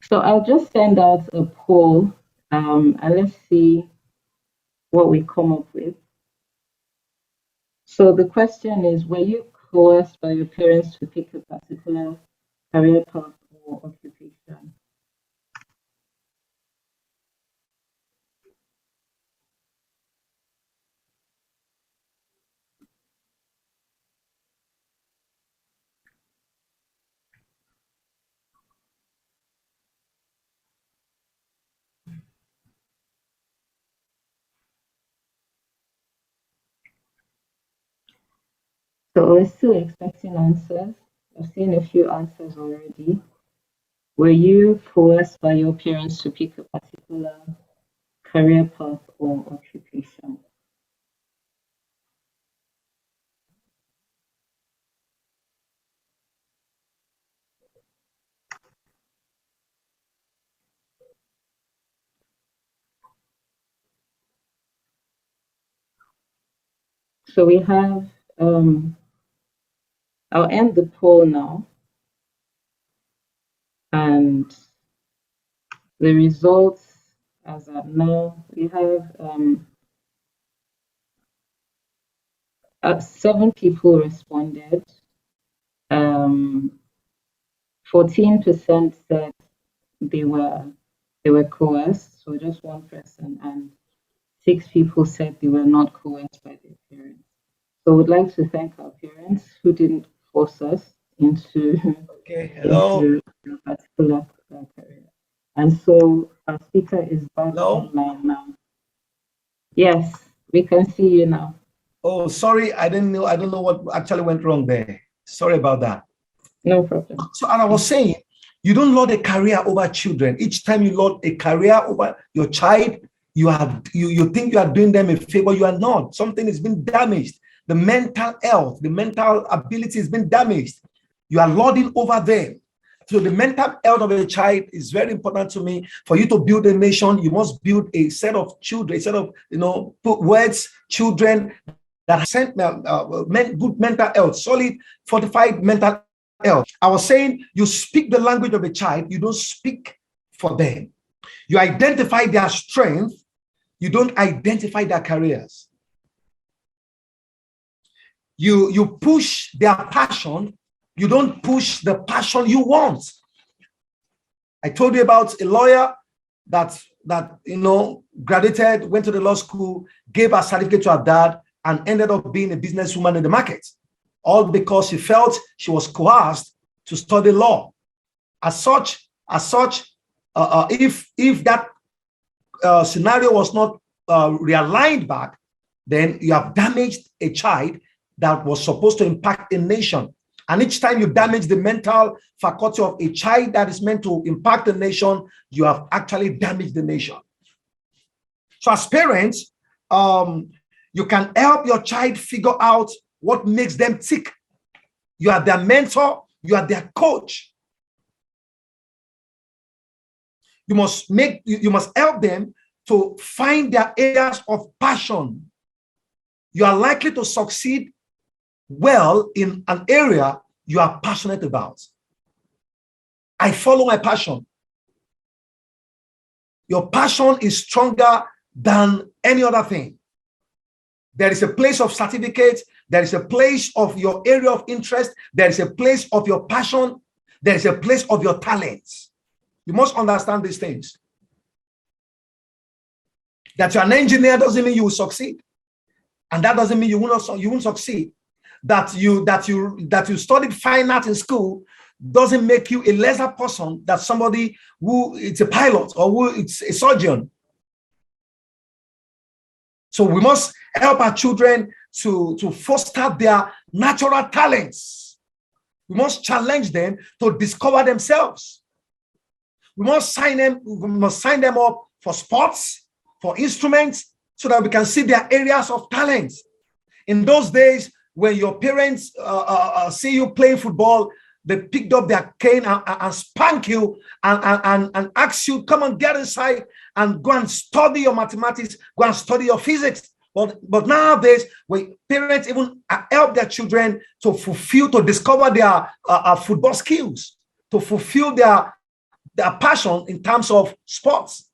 so I'll just send out a poll and let's see what we come up with. So the question is, were you coerced by your parents to pick a particular career path or occupation? So we're still expecting answers. I've seen a few answers already. Were you coerced by your parents to pick a particular career path or occupation? So we have, I'll end the poll now. And the results as of now, we have 7 people responded. 14% said they were coerced, so just one person, and 6 people said they were not coerced by their parents. So we'd like to thank our parents who didn't force us into, into a particular career. And so our speaker is back online now. Yes, we can see you now. Oh, sorry, I don't know what actually went wrong there. Sorry about that. No problem. So, and I was saying, you don't lord a career over children. Each time you lord a career over your child, you think you are doing them a favor. You are not. Something has been damaged. The mental health, the mental ability has been damaged. You are lording over them. So the mental health of a child is very important to me. For you to build a nation, you must build a set of children, a set of words, children that have good mental health, solid, fortified mental health. I was saying, you speak the language of a child, you don't speak for them. You identify their strength, you don't identify their careers. You push their passion, you don't push the passion you want. I told you about a lawyer that graduated, went to the law school, gave a certificate to her dad, and ended up being a businesswoman in the market, all because she felt she was coerced to study law. As such, if that scenario was not realigned back, then you have damaged a child that was supposed to impact a nation. And each time you damage the mental faculty of a child that is meant to impact the nation, you have actually damaged the nation. So as parents, you can help your child figure out what makes them tick. You are their mentor, you are their coach. You must help them to find their areas of passion. You are likely to succeed well in an area you are passionate about. I follow my passion. Your passion is stronger than any other thing. There is a place of certificate. There is a place of your area of interest. There is a place of your passion. There is a place of your talents. You must understand these things. That you're an engineer doesn't mean you will succeed. And that doesn't mean you won't succeed. That you studied fine art in school doesn't make you a lesser person than somebody who is a pilot or who is a surgeon. So we must help our children to foster their natural talents. We must challenge them to discover themselves. We must sign them up for sports, for instruments, so that we can see their areas of talent. In those days, when your parents see you playing football, they picked up their cane and spank you and ask you, come and get inside and go and study your mathematics, go and study your physics. But nowadays, when parents even help their children to discover their football skills, to fulfill their passion in terms of sports.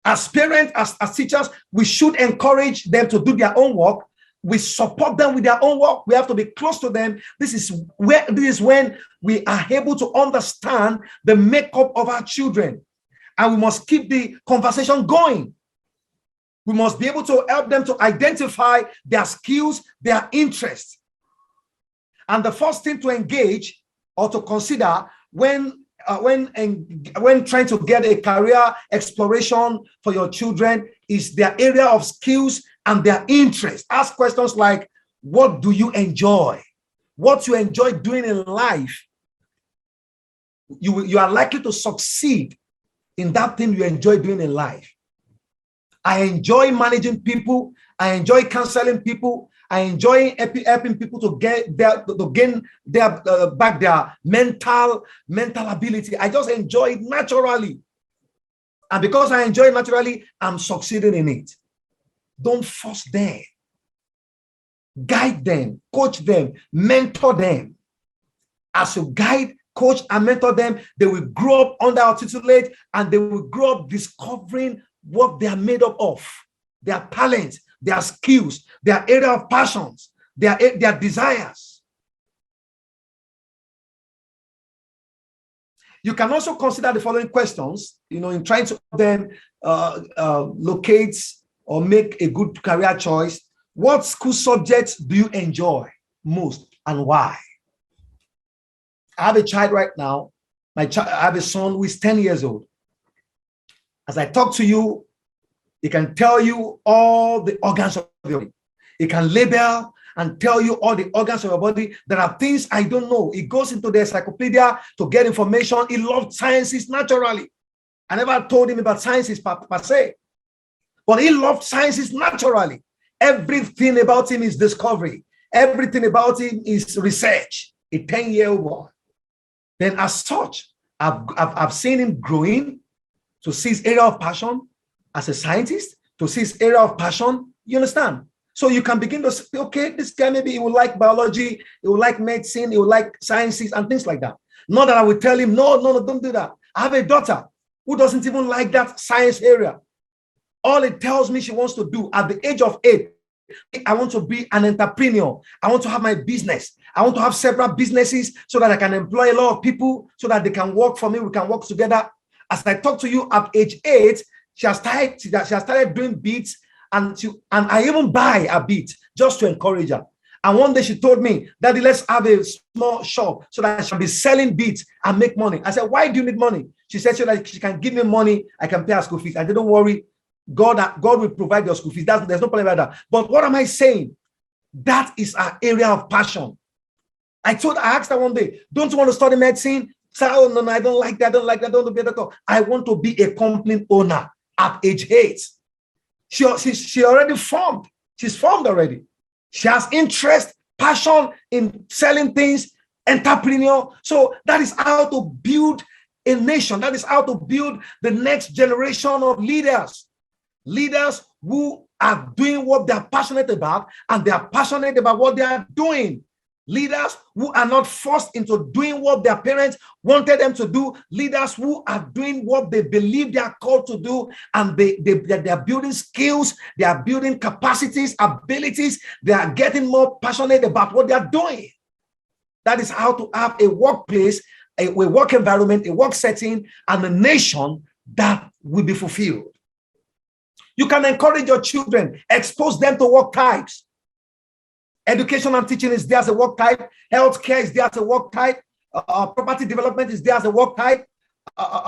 As parents, as teachers, we should encourage them to do their own work. We support them with their own work. We have to be close to them. This is when we are able to understand the makeup of our children. And we must keep the conversation going. We must be able to help them to identify their skills, their interests. And the first thing to engage or to consider when trying to get a career exploration for your children is their area of skills and their interests. Ask questions like, what do you enjoy? What you enjoy doing in life? You are likely to succeed in that thing you enjoy doing in life. I enjoy managing people. I enjoy counseling people. I enjoy helping people to gain back their mental ability. I just enjoy it naturally. And because I enjoy it naturally, I'm succeeding in it. Don't force them. Guide them, coach them, mentor them. As you guide, coach, and mentor them, they will grow up under-articulate and they will grow up discovering what they are made up of, their talents, their skills, their area of passions, their desires. You can also consider the following questions, in trying to help them locate or make a good career choice. What school subjects do you enjoy most and why? I have a child right now. I have a son who is 10 years old. As I talk to you, he can tell you all the organs of your body. He can label and tell you all the organs of your body. There are things I don't know. He goes into the encyclopedia to get information. He loved sciences naturally. I never told him about sciences per se, but he loved sciences naturally. Everything about him is discovery. Everything about him is research. A 10-year-old boy. Then as such, I've seen him growing to see his area of passion as a scientist, to see his area of passion. You understand? So you can begin to say, okay, this guy, maybe he will like biology, he will like medicine, he will like sciences and things like that. Not that I will tell him, no, don't do that. I have a daughter who doesn't even like that science area. All it tells me she wants to do at the age of 8, I want to be an entrepreneur. I want to have my business. I want to have several businesses so that I can employ a lot of people so that they can work for me. We can work together. As I talk to you at age 8, she has started doing beats, and I even buy a beat just to encourage her. And one day she told me, Daddy, let's have a small shop so that I shall be selling beats and make money. I said, why do you need money? She said, so that she can give me money, I can pay her school fees. I said, don't worry, God will provide your school fees. There's no problem about that. But what am I saying? That is our area of passion. I asked her one day, don't you want to study medicine? Say, oh, no, I don't like that. I don't like that. I don't want to be a doctor. I want to be a company owner at age 8. She already formed. She's formed already. She has interest, passion in selling things, entrepreneur. So that is how to build a nation. That is how to build the next generation of leaders. Leaders who are doing what they are passionate about, and they are passionate about what they are doing. Leaders who are not forced into doing what their parents wanted them to do. Leaders who are doing what they believe they are called to do, and they are building skills, they are building capacities, abilities. They are getting more passionate about what they are doing. That is how to have a workplace, a work environment, a work setting, and a nation that will be fulfilled. You can encourage your children, expose them to work types. Education and teaching is there as a work type. Healthcare is there as a work type. Property development is there as a work type.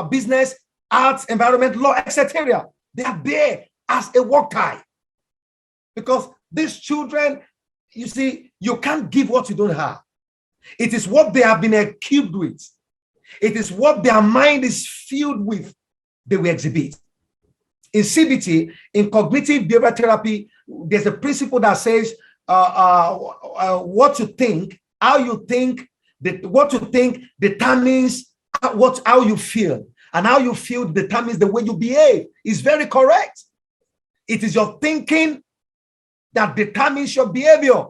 Business, arts, environment, law, etc. They are there as a work type. Because these children, you see, you can't give what you don't have. It is what they have been equipped with. It is what their mind is filled with, they will exhibit. In CBT, in cognitive behavioral therapy, there's a principle that says what you think, how you think, what you think determines how you feel, and how you feel determines the way you behave. It's very correct. It is your thinking that determines your behavior.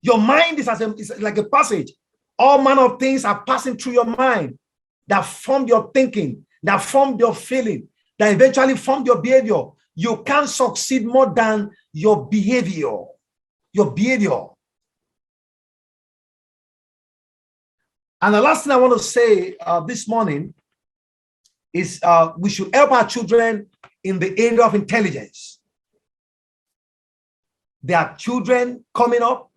Your mind is like a passage. All manner of things are passing through your mind that form your thinking, that form your feeling, that eventually form your behavior. You can't succeed more than your behavior. Your behavior. And the last thing I want to say this morning is we should help our children in the area of intelligence. There are children coming up.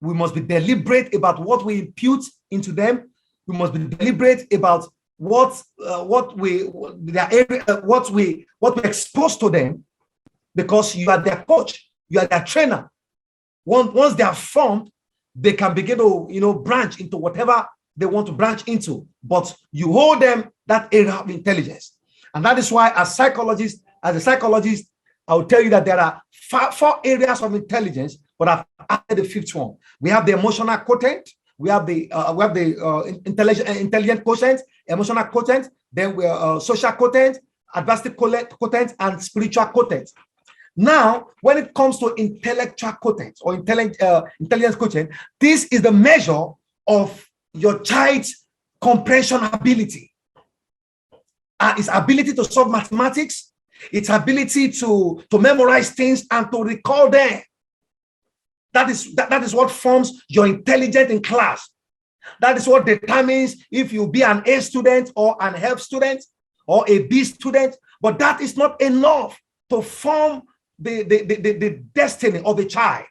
We must be deliberate about what we impute into them. We must be deliberate about what we expose to them, because you are their coach, you are their trainer. Once they are formed, they can begin to branch into whatever they want to branch into. But you hold them that area of intelligence, and that is why, as a psychologist, I will tell you that there are four areas of intelligence, but I've added the fifth one. We have the emotional quotient. We have the intelligent quotient, emotional quotient. Then we are social quotient, adversity quotient, and spiritual quotient. Now, when it comes to intellectual quotient or intelligence quotient, this is the measure of your child's comprehension ability. Its ability to solve mathematics, its ability to memorize things and to recall them. That is what forms your intelligence in class. That is what determines if you be an A student or an F student or a B student. But that is not enough to form the destiny of a child.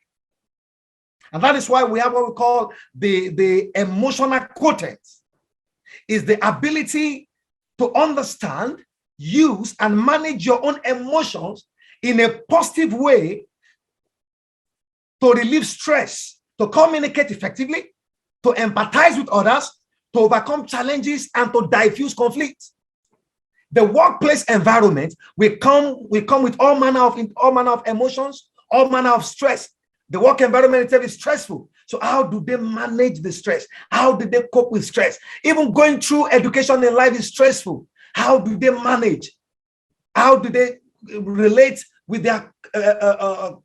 And that is why we have what we call the emotional quotient. Is the ability to understand, use, and manage your own emotions in a positive way, to relieve stress, to communicate effectively, to empathize with others, to overcome challenges, and to diffuse conflict. The workplace environment will come with all manner of emotions, all manner of stress. The work environment itself is stressful. So how do they manage the stress? How do they cope with stress? Even going through education in life is stressful. How do they manage? How do they relate with their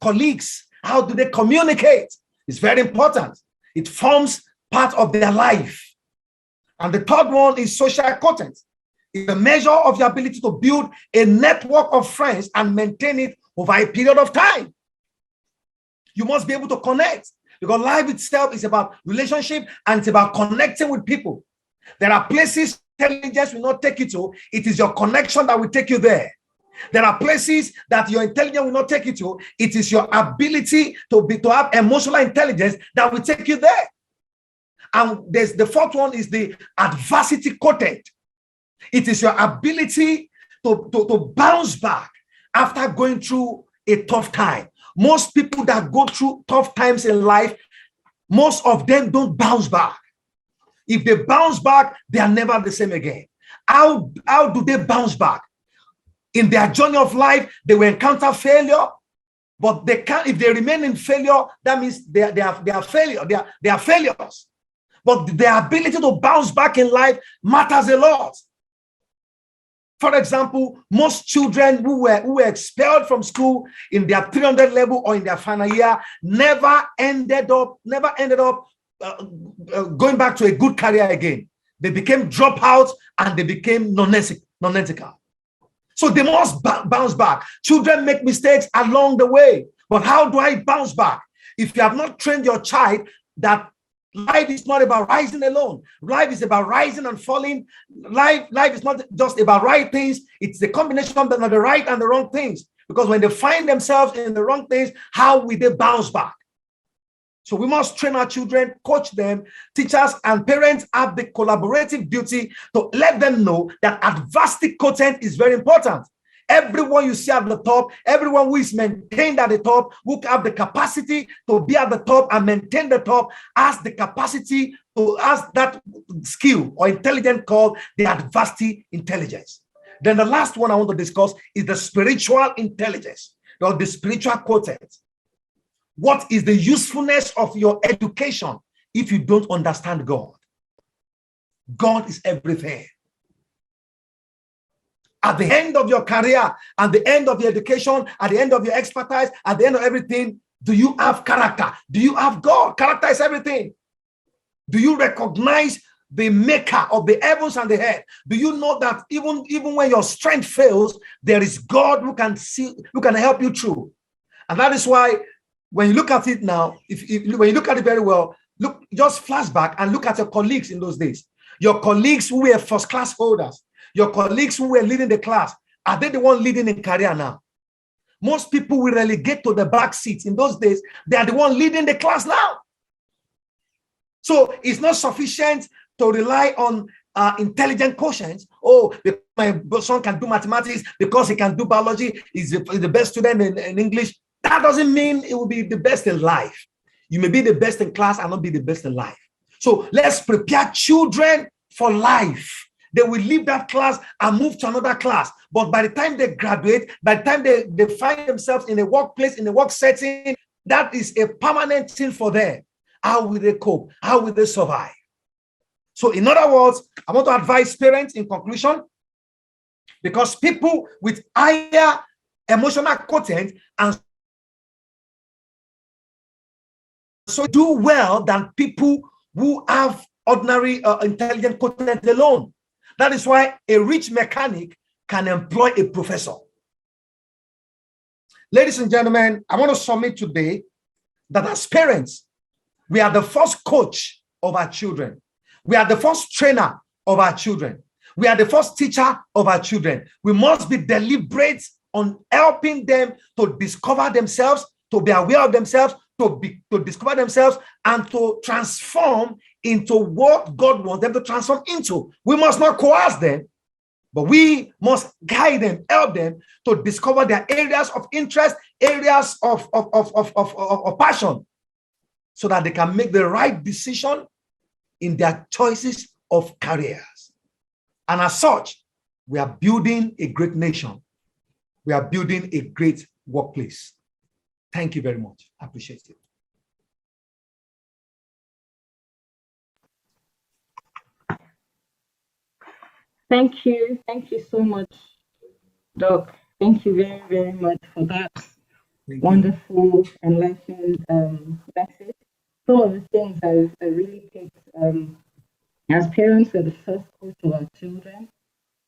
colleagues? How do they communicate? It's very important. It forms part of their life. And the third one is social quotient. It's a measure of your ability to build a network of friends and maintain it over a period of time. You must be able to connect, because life itself is about relationship and it's about connecting with people. There are places intelligence will not take you to. It is your connection that will take you there. There are places that your intelligence will not take you to. It is your ability to have emotional intelligence that will take you there. And there's the fourth one is the adversity quotient. It is your ability to bounce back after going through a tough time. Most people that go through tough times in life, most of them don't bounce back. If they bounce back, they are never the same again. How do they bounce back? In their journey of life, they will encounter failure, but they can't. If they remain in failure, that means they are failure. They are failures. But their ability to bounce back in life matters a lot. For example, most children who were expelled from school in their 300 level or in their final year never ended up going back to a good career again. They became dropouts and they became non-ethical. So they must bounce back. Children make mistakes along the way. But how do I bounce back? If you have not trained your child that life is not about rising alone. Life is about rising and falling. Life is not just about right things. It's the combination of the right and the wrong things. Because when they find themselves in the wrong things, how will they bounce back? So we must train our children, coach them. Teachers and parents have the collaborative duty to let them know that adversity quotient is very important. Everyone you see at the top, everyone who is maintained at the top, who have the capacity to be at the top and maintain the top, has the capacity to has that skill or intelligence called the adversity intelligence. Then the last one I want to discuss is the spiritual intelligence, or the spiritual quotient. What is the usefulness of your education if you don't understand God? God is everything. At the end of your career, at the end of your education, at the end of your expertise, at the end of everything, do you have character? Do you have God? Character is everything. Do you recognize the maker of the heavens and the earth? Do you know that even when your strength fails, there is God who can help you through? And that is why when you look at it now, when you look at it very well, just flashback and look at your colleagues in those days. Your colleagues who were first class holders, your colleagues who were leading the class, are they the one leading in career now? Most people will relegate to the back seats. In those days, they are the one leading the class now. So it's not sufficient to rely on intelligent quotients. Oh, my son can do mathematics because he can do biology. He's the best student in English. That doesn't mean it will be the best in life. You may be the best in class and not be the best in life. So let's prepare children for life. They will leave that class and move to another class. But by the time they graduate, by the time they find themselves in a workplace, in a work setting, that is a permanent thing for them. How will they cope? How will they survive? So in other words, I want to advise parents in conclusion, because people with higher emotional quotient and so do well than people who have ordinary intelligent quotient alone. That is why a rich mechanic can employ a professor. Ladies and gentlemen, I want to submit today that as parents, we are the first coach of our children. We are the first trainer of our children. We are the first teacher of our children. We must be deliberate on helping them to discover themselves, to be aware of themselves, to discover themselves, and to transform into what God wants them to transform into. We must not coerce them, but we must guide them, help them to discover their areas of interest, areas of passion, so that they can make the right decision in their choices of careers. And as such, we are building a great nation. We are building a great workplace. Thank you very much. I appreciate it. Thank you. Thank you so much, Doc. Thank you very, very much for that wonderful, enlightening message. Some of the things I really picked as parents, we're the first coach of our children.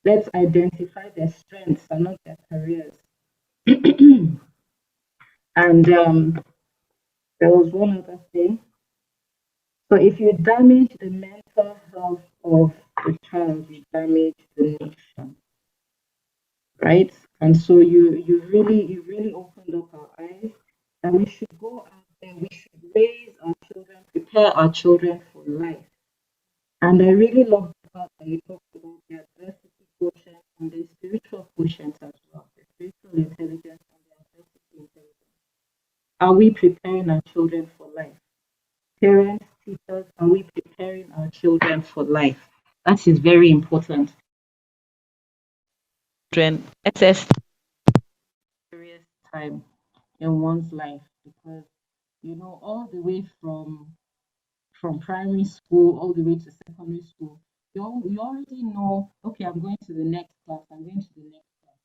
Let's identify their strengths and not their careers. And There was one other thing. So if you damage the mental health of the child, you damage the nation, right? And so you really opened up our eyes that we should go out there, we should raise our children, prepare our children for life. And I really love the part that you talked about the adversity quotient and the spiritual quotient as well, the spiritual intelligence and the adversity intelligence. Are we preparing our children for life? Parents, teachers, are we preparing our children for life? That is very important. Children, SS serious time in one's life because all the way from primary school all the way to secondary school, you already know, okay, I'm going to the next class, I'm going to the next class.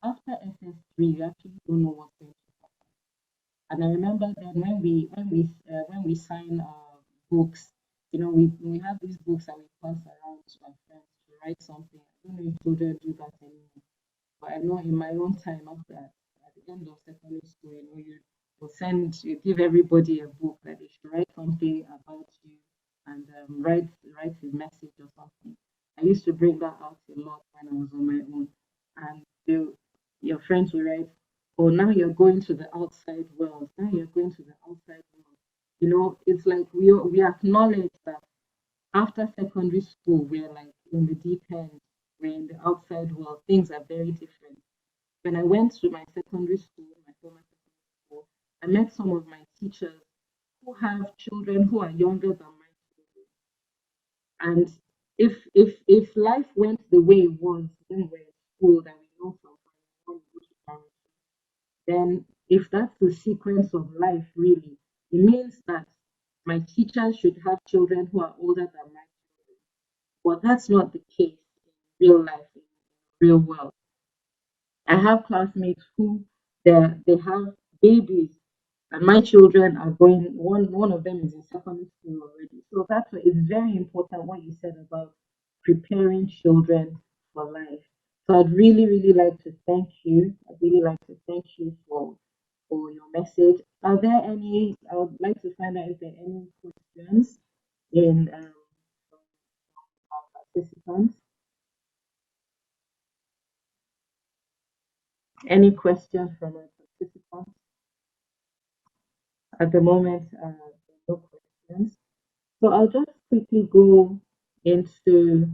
After SS3, you actually don't know what's going to happen. And I remember then when we sign books, we have these books that we pass around to our friends to write something. I don't know if children do that anymore, but I know in my own time after at the end of secondary school, you give everybody a book that they should write something about you and write a message or something. I used to bring that out a lot when I was on my own, and your friends will write, "Oh, now you're going to the outside world. Now you're going to the outside world." It's like we acknowledge that after secondary school, we're like in the deep end, we're in the outside world. Things are very different. When I went to my secondary school, my former secondary school, I met some of my teachers who have children who are younger than my children. And if life went the way it was when we were in school that we know from when we go to primary, then if that's the sequence of life really, it means that my teachers should have children who are older than my children. But that's not the case in real life, in the real world. I have classmates who they have babies, and my children are going. One of them is in secondary school already. So that's why it's very important what you said about preparing children for life. So I'd really like to thank you. I'd really like to thank you for your message. Are there any? I would like to find out if there are any questions in from our participants. Any questions from our participants? At the moment, no questions. So I'll just quickly go into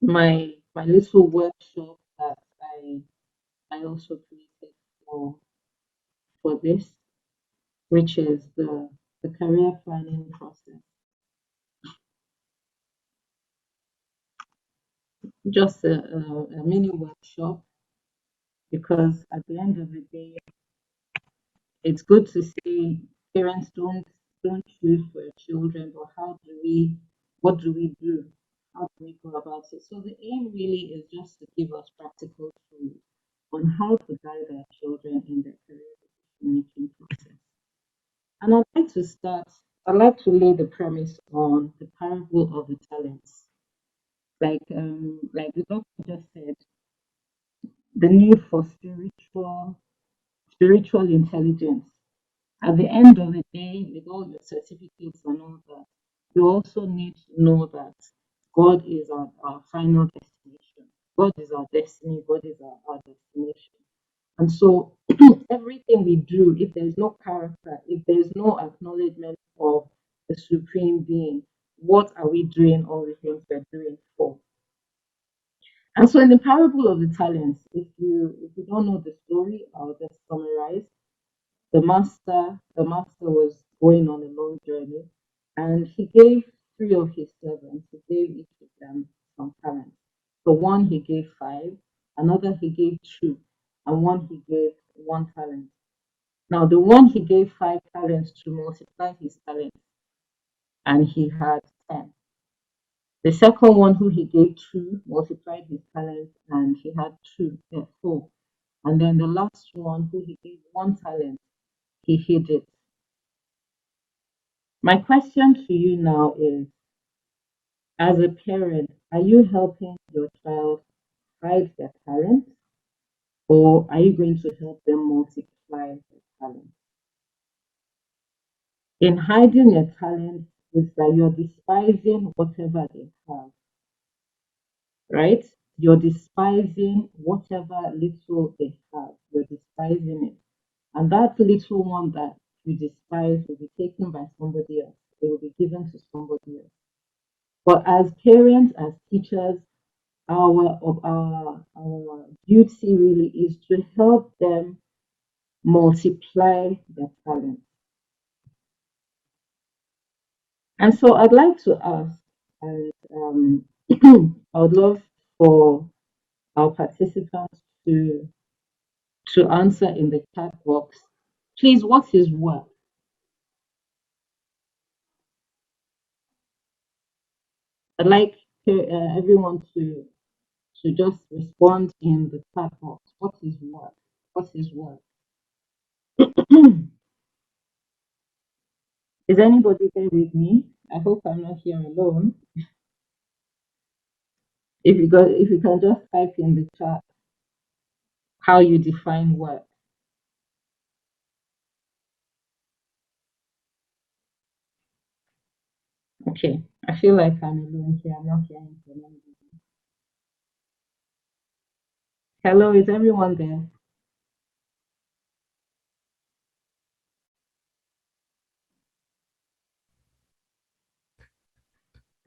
my little workshop that I also created for this, which is the career planning process. Just a mini workshop because at the end of the day, it's good to say parents don't choose for your children, but what do we do? How do we go about it? So the aim really is just to give us practical tools on how to guide our children in their career decision making process. And I'd like to lay the premise on the parable of the talents. Like the doctor just said, the need for spiritual intelligence. At the end of the day, with all your certificates and all that, you also need to know that God is our final destination. God is our destiny. God is our destination. And so everything we do, if there's no character, if there's no acknowledgement of the supreme being, what are we doing all the things we're doing for? And so in the parable of the talents, if you don't know the story, I'll just summarize. The master was going on a long journey, and he gave three of his servants. He gave each of them some talents. So one he gave five, another he gave two, and one he gave one talent. Now the one he gave 5 talents to multiplied his talents, and he had 10. The second one who he gave two multiplied his talents, and he had four. And then the last one who he gave 1 talent, he hid it. My question to you now is, as a parent, are you helping your child hide their talent, or are you going to help them multiply their talent? In hiding your talent is that you're despising whatever they have, right? You're despising whatever little they have. You're despising it. And that little one that you despise will be taken by somebody else. It will be given to somebody else. But as parents, as teachers, our duty really is to help them multiply their talent. And so I'd like to ask, and I would love for our participants to answer in the chat box. Please, what is work? I'd like everyone to just respond in the chat box. What is work? What is work? Is anybody there with me? I hope I'm not here alone. If you can just type in the chat how you define work. Okay, I feel like I'm alone here. I'm not hearing from anybody. Hello, is everyone there?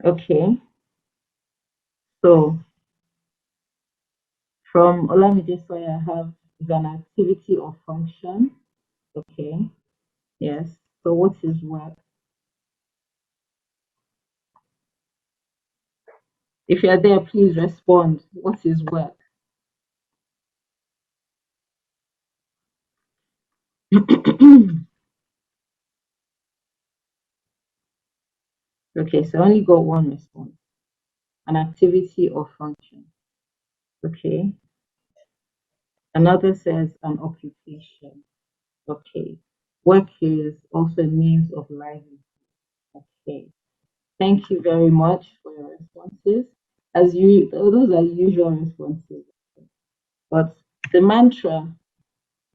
Okay, so from Olamide Sawyerr, I have is an activity or function. Okay, yes. So what is work? If you're there, please respond. What is work? Okay, so I only got one response. An activity or function. Okay. Another says an occupation. Okay. Work is also a means of livelihood. Okay. Thank you very much for your responses. Those are usual responses. But the mantra,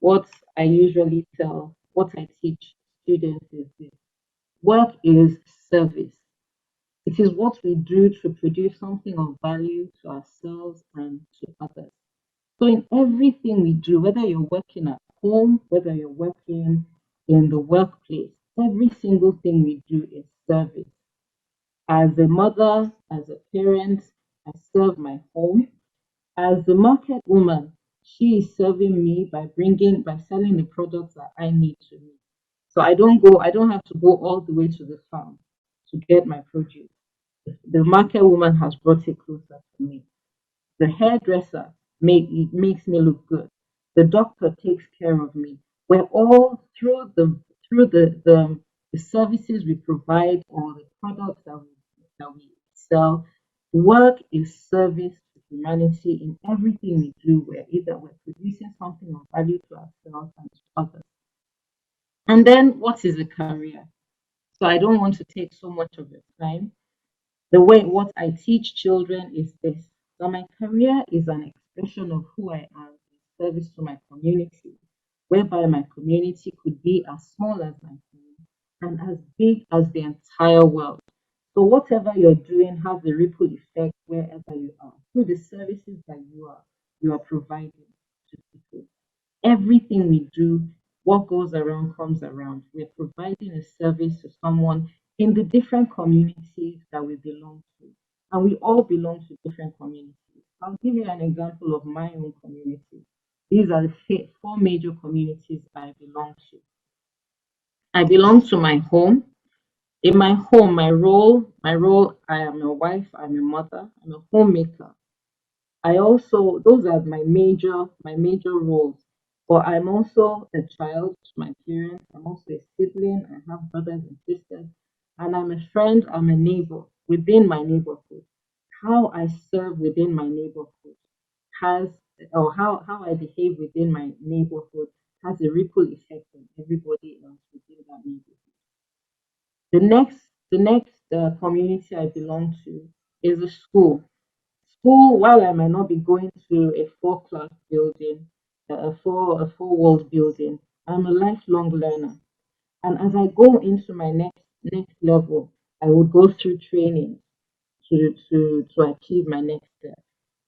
what I usually tell, what I teach students is this: work is service. It is what we do to produce something of value to ourselves and to others. So in everything we do, whether you're working at home, whether you're working in the workplace, every single thing we do is service. As a mother, as a parent, I serve my home. As the market woman, she is serving me by selling the products that I need to meet. So I don't have to go all the way to the farm to get my produce. The market woman has brought it closer to me. The hairdresser makes me look good. The doctor takes care of me. We're all through the services we provide or the products that we sell. Work is service to humanity in everything we do. We're producing something of value to ourselves and to others. And then what is a career? So I don't want to take so much of your time. The way what I teach children is this: that my career is an expression of who I am in service to my community, whereby my community could be as small as my home and as big as the entire world. So whatever you're doing has a ripple effect wherever you are through the services that you are providing to people. Everything we do, what goes around comes around. We're providing a service to someone in the different communities that we belong to. And we all belong to different communities. I'll give you an example of my own community. These are the four major communities I belong to. I belong to my home. In my home, my role, I am a wife, I'm a mother, I'm a homemaker. I also those are my major roles. But I'm also a child to my parents. I'm also a sibling. I have brothers and sisters, and I'm a friend. I'm a neighbor within my neighborhood. How I serve within my neighborhood has, or how I behave within my neighborhood has a ripple effect on everybody else within that neighborhood. The next community I belong to is a school. School, while I might not be going to a four-class building, a four-walled building, I'm a lifelong learner. And as I go into my next level, I would go through training to achieve my next step.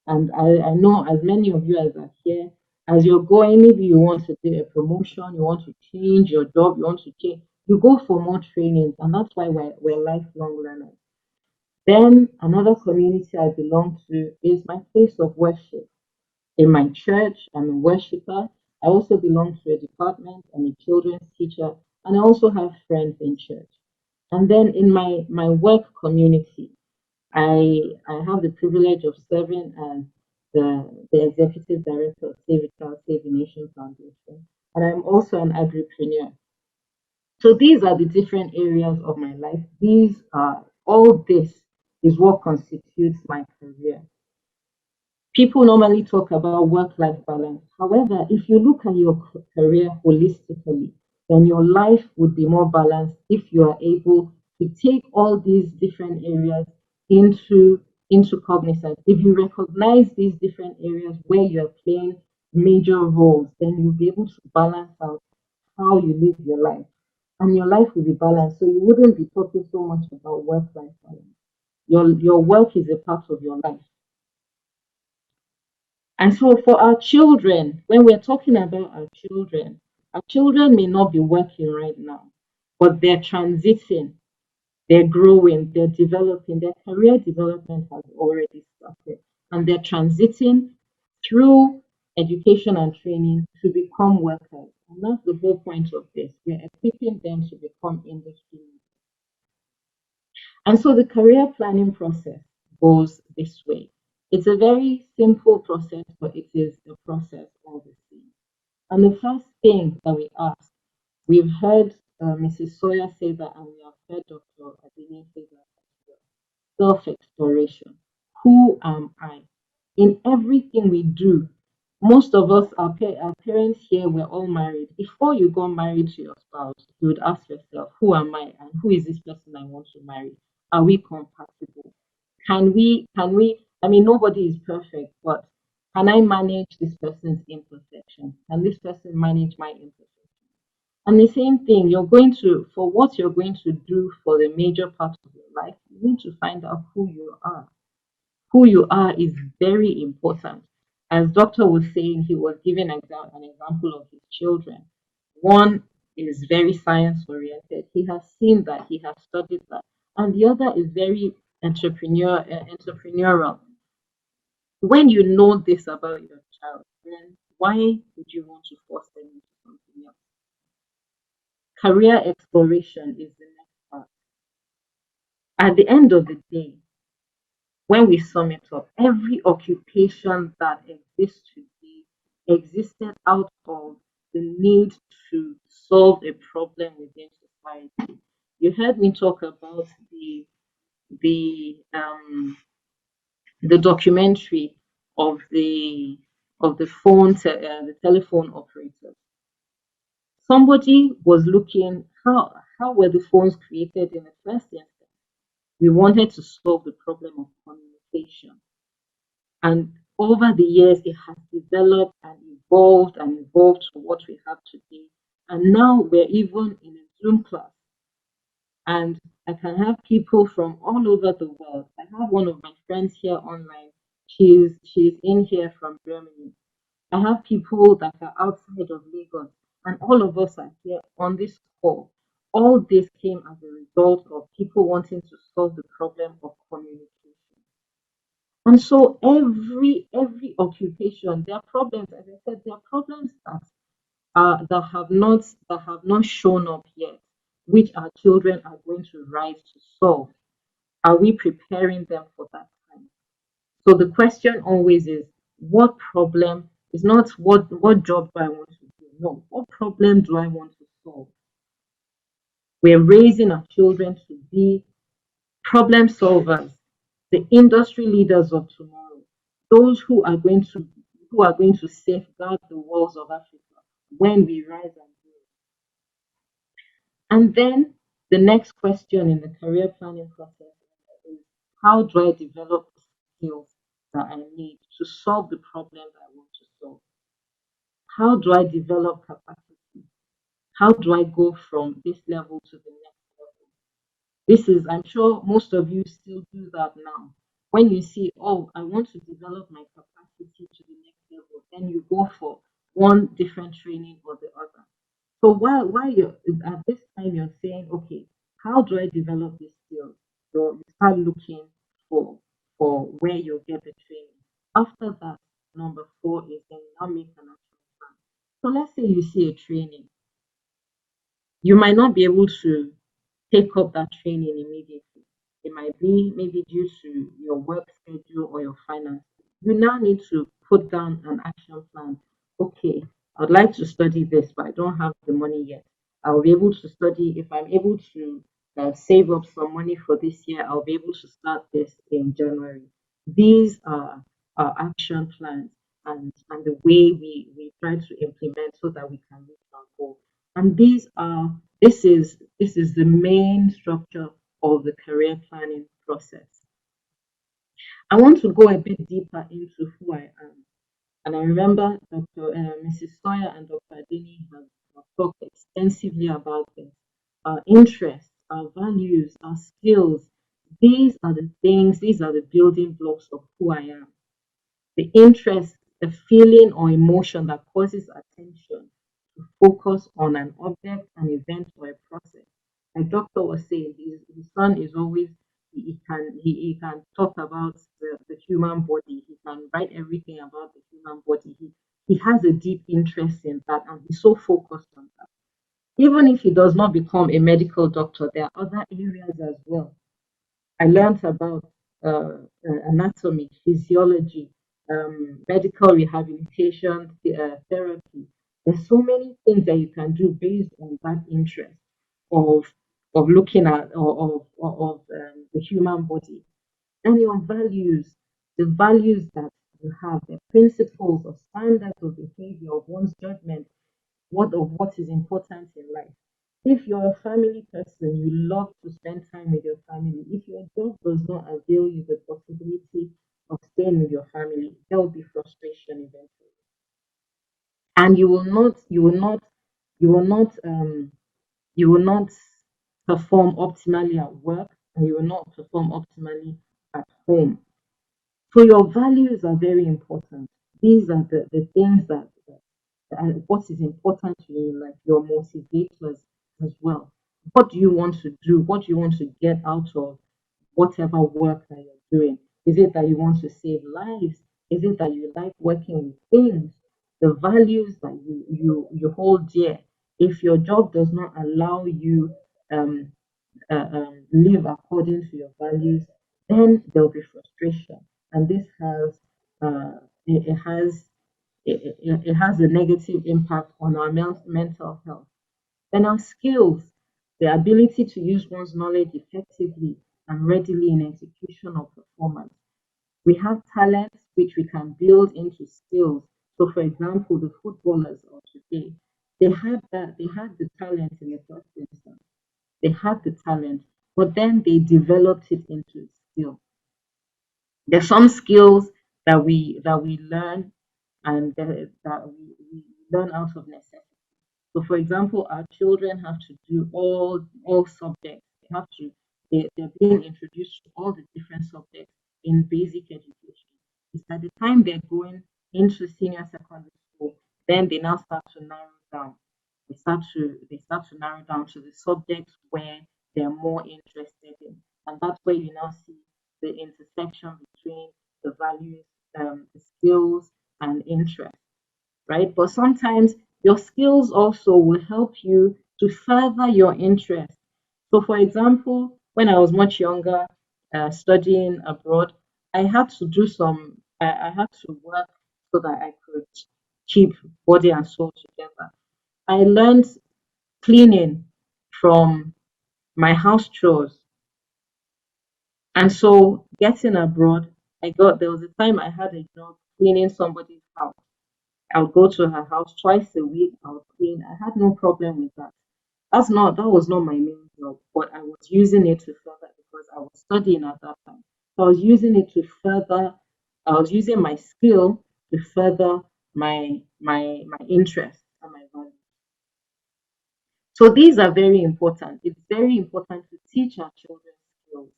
And I know as many of you as are here, as you're going, maybe you want to do a promotion, you want to change your job, you want to change, you go for more trainings, and that's why we're lifelong learners. Then another community I belong to is my place of worship. In my church, I'm a worshiper. I also belong to a department. I'm a children's teacher, and I also have friends in church. And then in my work community, I have the privilege of serving as the executive director of Save a Child, Save a Nation Foundation, and I'm also an agripreneur. So these are the different areas of my life. These are all this is what constitutes my career. People normally talk about work-life balance. However, if you look at your career holistically, then your life would be more balanced if you are able to take all these different areas into cognizance. If you recognize these different areas where you're playing major roles, then you'll be able to balance out how you live your life. And your life will be balanced. So you wouldn't be talking so much about work-life balance. Your work is a part of your life. And so for our children, when we're talking about our children may not be working right now, but they're transiting, they're growing, they're developing, their career development has already started. And they're transiting through education and training to become workers. And that's the whole point of this. We're equipping them to become industry leaders. And so the career planning process goes this way. It's a very simple process, but it is a process all the same. And the first thing that we ask, we've heard Mrs. Sawyerr say that, and we have heard Dr. Adeniyi say that as well. Self-exploration. Who am I? In everything we do, most of us, our parents here, were all married. Before you got married to your spouse, you would ask yourself, who am I and who is this person I want to marry? Are we compatible? I mean, nobody is perfect, but can I manage this person's imperfection? Can this person manage my imperfection? And the same thing, for what you're going to do for the major part of your life, you need to find out who you are. Who you are is very important. As Doctor was saying, he was giving an example of his children. One is very science oriented. He has seen that, he has studied that. And the other is very entrepreneurial. When you know this about your child, then why would you want to force them into something else? Career exploration is the next part. At the end of the day, when we sum it up, every occupation that exists today existed out of the need to solve a problem within society. You heard me talk about the um, the documentary of the telephone operators. Somebody was looking how were the phones created in the first instance. We wanted to solve the problem of communication. And over the years, it has developed and evolved to what we have today. And now we're even in a Zoom class. And I can have people from all over the world. I have one of my friends here online. She's in here from Germany. I have people that are outside of Lagos, and all of us are here on this call. All this came as a result of people wanting to solve the problem of communication. And so every occupation, there are problems, as I said, there are problems that have not shown up yet, which our children are going to rise to solve. Are we preparing them for that time? So the question always is, what problem is not what job do I want to do? No, what problem do I want to solve? We're raising our children to be problem solvers, the industry leaders of tomorrow, those who are going to safeguard the walls of Africa when we rise and grow. And then the next question in the career planning process is, how do I develop the skills that I need to solve the problem that I want to solve? How do I develop capacity? How do I go from this level to the next level? This is, I'm sure most of you still do that now. When you see, oh, I want to develop my capacity to the next level, then you go for one different training or the other. So while you're at this time, you're saying, okay, how do I develop this skill? So you start looking for where you'll get the training. After that, number 4 is then you now make an action plan. So let's say you see a training, you might not be able to take up that training immediately. It might be maybe due to your work schedule or your finances. You now need to put down an action plan. Okay, I'd like to study this, but I don't have the money yet. I'll be able to study if I'm able to save up some money for this year. I'll be able to start this in January. These are action plans and the way we try to implement so that we can reach our goal. And this is the main structure of the career planning process. I want to go a bit deeper into who I am. And I remember Mrs. Sawyerr and Dr. Adeniyi have talked extensively about this. Our interests, our values, our skills, these are the things, these are the building blocks of who I am. The interest, a feeling or emotion that causes attention to focus on an object, an event, or a process. Like Doctor was saying, his son is always he can talk about the human body. He can write everything about the human body. He has a deep interest in that, and he's so focused on that. Even if he does not become a medical doctor, there are other areas as well. I learned about anatomy, physiology, medical rehabilitation, therapy. There's so many things that you can do based on that interest of looking at of the human body and your values, the values that you have, the principles or standards of behavior of one's judgment, what is important in life. If you're a family person, you love to spend time with your family. If your job does not avail you the possibility of staying with your family, there will be frustration eventually. And you will not perform optimally at work and you will not perform optimally at home. So your values are very important. These are the things that what is important to you, like your motivators as well. What do you want to do? What do you want to get out of whatever work that you're doing? Is it that you want to save lives? Is it that you like working with things? The values that you hold dear. If your job does not allow you um, live according to your values, then there'll be frustration, and this has it has it has a negative impact on our mental health. Then our skills, the ability to use one's knowledge effectively and readily in execution or performance. We have talents which we can build into skills. So, for example, the footballers of today, they had the talent in the first instance. They had the talent, but then they developed it into a skill. There's some skills that we learn and that we learn out of necessity. So, for example, our children have to do all subjects. They're being introduced to all the different subjects in basic education. It's at the time they're going into senior secondary school, then they now start to narrow down. They start to narrow down to the subjects where they're more interested in, and that's where you now see the intersection between the values, the skills, and interest, right? But sometimes your skills also will help you to further your interest. So, for example, when I was much younger, studying abroad, I had to do I had to work so that I could keep body and soul together. I learned cleaning from my house chores. And so, getting abroad, there was a time I had a job cleaning somebody's house. I'll go to her house twice a week. I'll clean. I had no problem with that. That was not my main job, but I was using it to further because I was studying at that time. So I was using it to further. I was using my skill to further my interest and my value. So these are very important. It's very important to teach our children skills.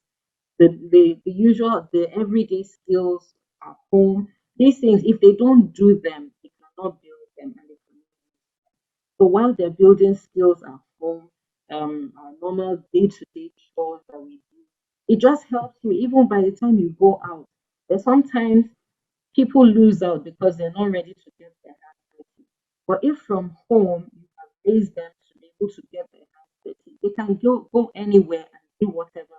The usual, the everyday skills at home. These things, if they don't do them, they cannot build them, and they cannot. So while they're building skills at home, our normal day-to-day chores that we do, it just helps you even by the time you go out. There's sometimes people lose out because they're not ready to get their hands dirty. But if from home you have raised them to be able to get their hands dirty, they can go anywhere and do whatever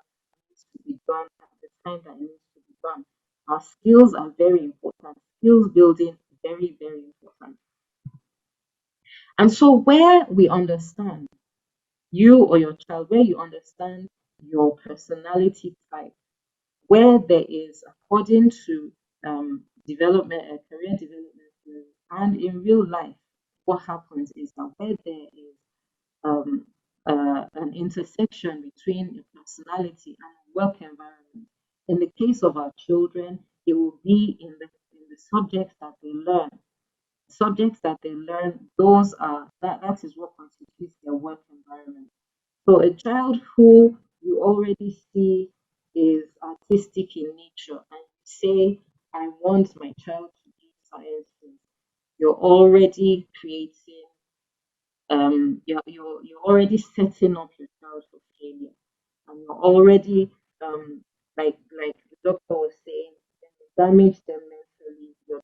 needs to be done at the time that it needs to be done. Our skills are very important. Skills building, very, very important. And so where we understand you or your child, where you understand your personality type, where there is, according to development and career development theory, and in real life, what happens is that where there is um, an intersection between your personality and work environment, in the case of our children, it will be in the subjects that they learn. Subjects that they learn, those are that is what constitutes their work environment. So a child who you already see is artistic in nature and you say, I want my child to do sciences, you're already creating, you're already setting up your child for failure. And you're already, like the doctor was saying, when you damage them mentally, you're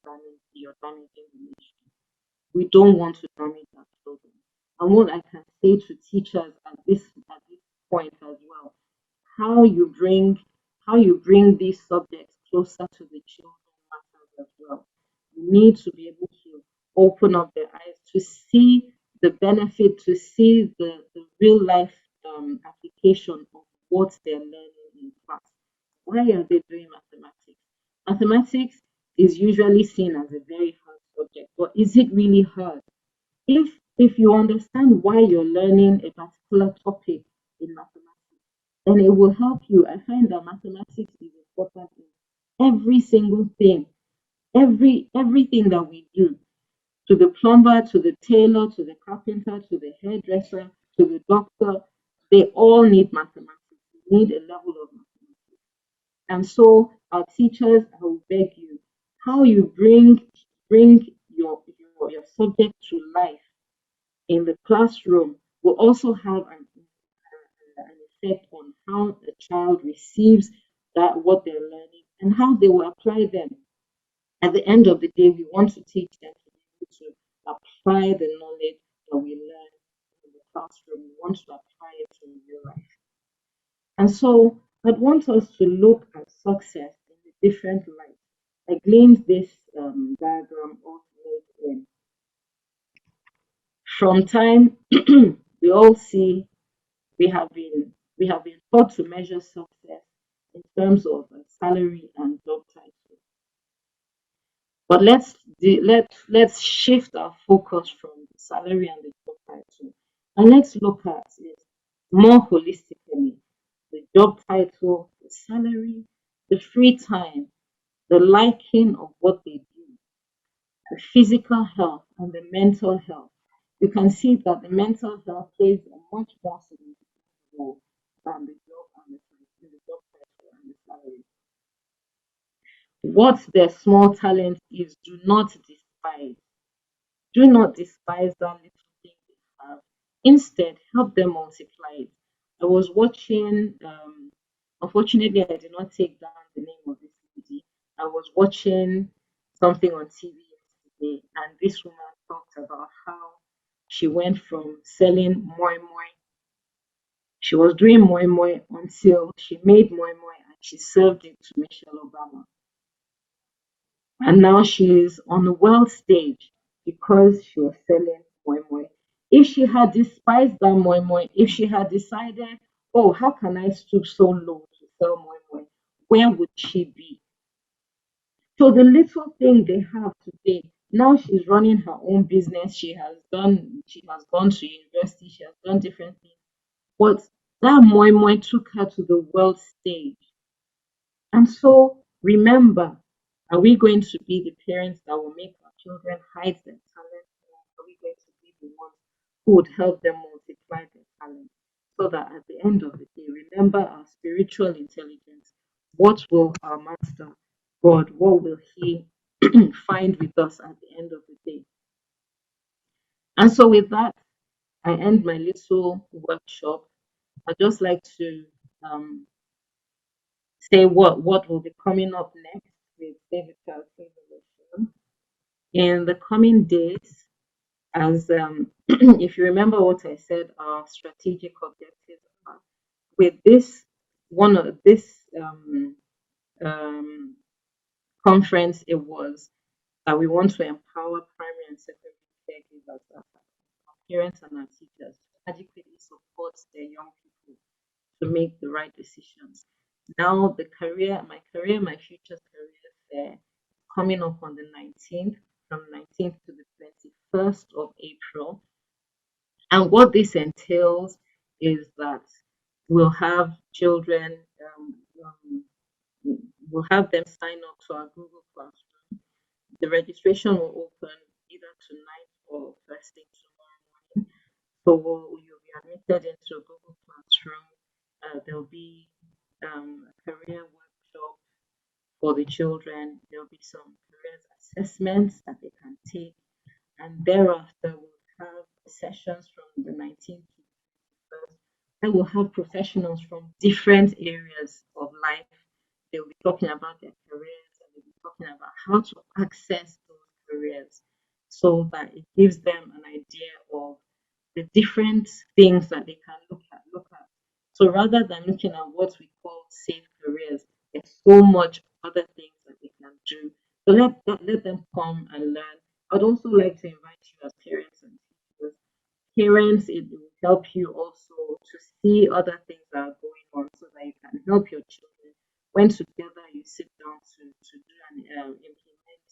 damaging the nation. We don't want to damage our children. And what I can say to teachers at this point as well, how you bring how you bring these subjects closer to the children matters as well. You need to be able to open up their eyes to see the benefit, to see the real life application of what they're learning in class. Why are they doing mathematics? Mathematics is usually seen as a very hard subject, but is it really hard? If you understand why you're learning a particular topic in mathematics, then it will help you. I find that mathematics is important in every single thing, everything that we do. To the plumber, to the tailor, to the carpenter, to the hairdresser, to the doctor, they all need mathematics. They need a level of mathematics. And so our teachers, I will beg you, how you bring your subject to life in the classroom will also have an effect on how the child receives that what they're learning and how they will apply them. At the end of the day, we want to teach them to be able to apply the knowledge that we learn in the classroom. We want to apply it to real life. And so I'd want us to look at success in a different light. I gleaned this diagram off LinkedIn. From time we all see we have been taught to measure success in terms of salary and job title. But let's shift our focus from the salary and the job title, and let's look at it more holistically: the job title, the salary, the free time, the liking of what they do, the physical health and the mental health. You can see that the mental health plays a much more significant role than the job and the job title and the salary. What their small talent is, do not despise. Do not despise that little thing they have. Instead, help them multiply it. I was watching, unfortunately, I did not take down the name of this lady. I was watching something on TV yesterday, and this woman talked about how she went from selling moi moi. She was doing moi moi until she made moi moi and she served it to Michelle Obama. And now she is on the world stage because she was selling moi moi. If she had despised that moi moi, if she had decided, oh, how can I stoop so low to sell moi moi, where would she be? So the little thing they have today, now she's running her own business. She has gone to university, she has done different things. But that moi moi took her to the world stage. And so remember, are we going to be the parents that will make our children hide their talent? Or are we going to be the ones who would help them multiply their talent, so that at the end of the day, remember our spiritual intelligence. What will our master God, what will he find with us at the end of the day? And so with that, I end my little workshop. I'd just like to um, say what will be coming up next with David Child Evolution in the coming days. As if you remember what I said, our strategic objectives are with this one of this um, conference. It was that we want to empower primary and secondary caregivers, our parents and our teachers, to adequately support their young people to make the right decisions. Now, my career, my future career fair, coming up on the 19th, from 19th to the 21st of April. And what this entails is that we'll have children, we'll have them sign up to our Google Classroom. The registration will open either tonight or first thing tomorrow morning. So you'll be admitted into a Google Classroom. There'll be a career workshop for the children. There'll be some career assessments that they can take. And thereafter, we'll have sessions from the 19th to the 21st. And we'll have professionals from different areas of life. They'll be talking about their careers and they'll be talking about how to access those careers so that it gives them an idea of the different things that they can look at. So rather than looking at what we call safe careers, there's so much other things that they can do. So let them come and learn. I'd also like to invite you as parents and teachers. Parents, it will help you also to see other things that are going on so that you can help your children. When together you sit down to do and implement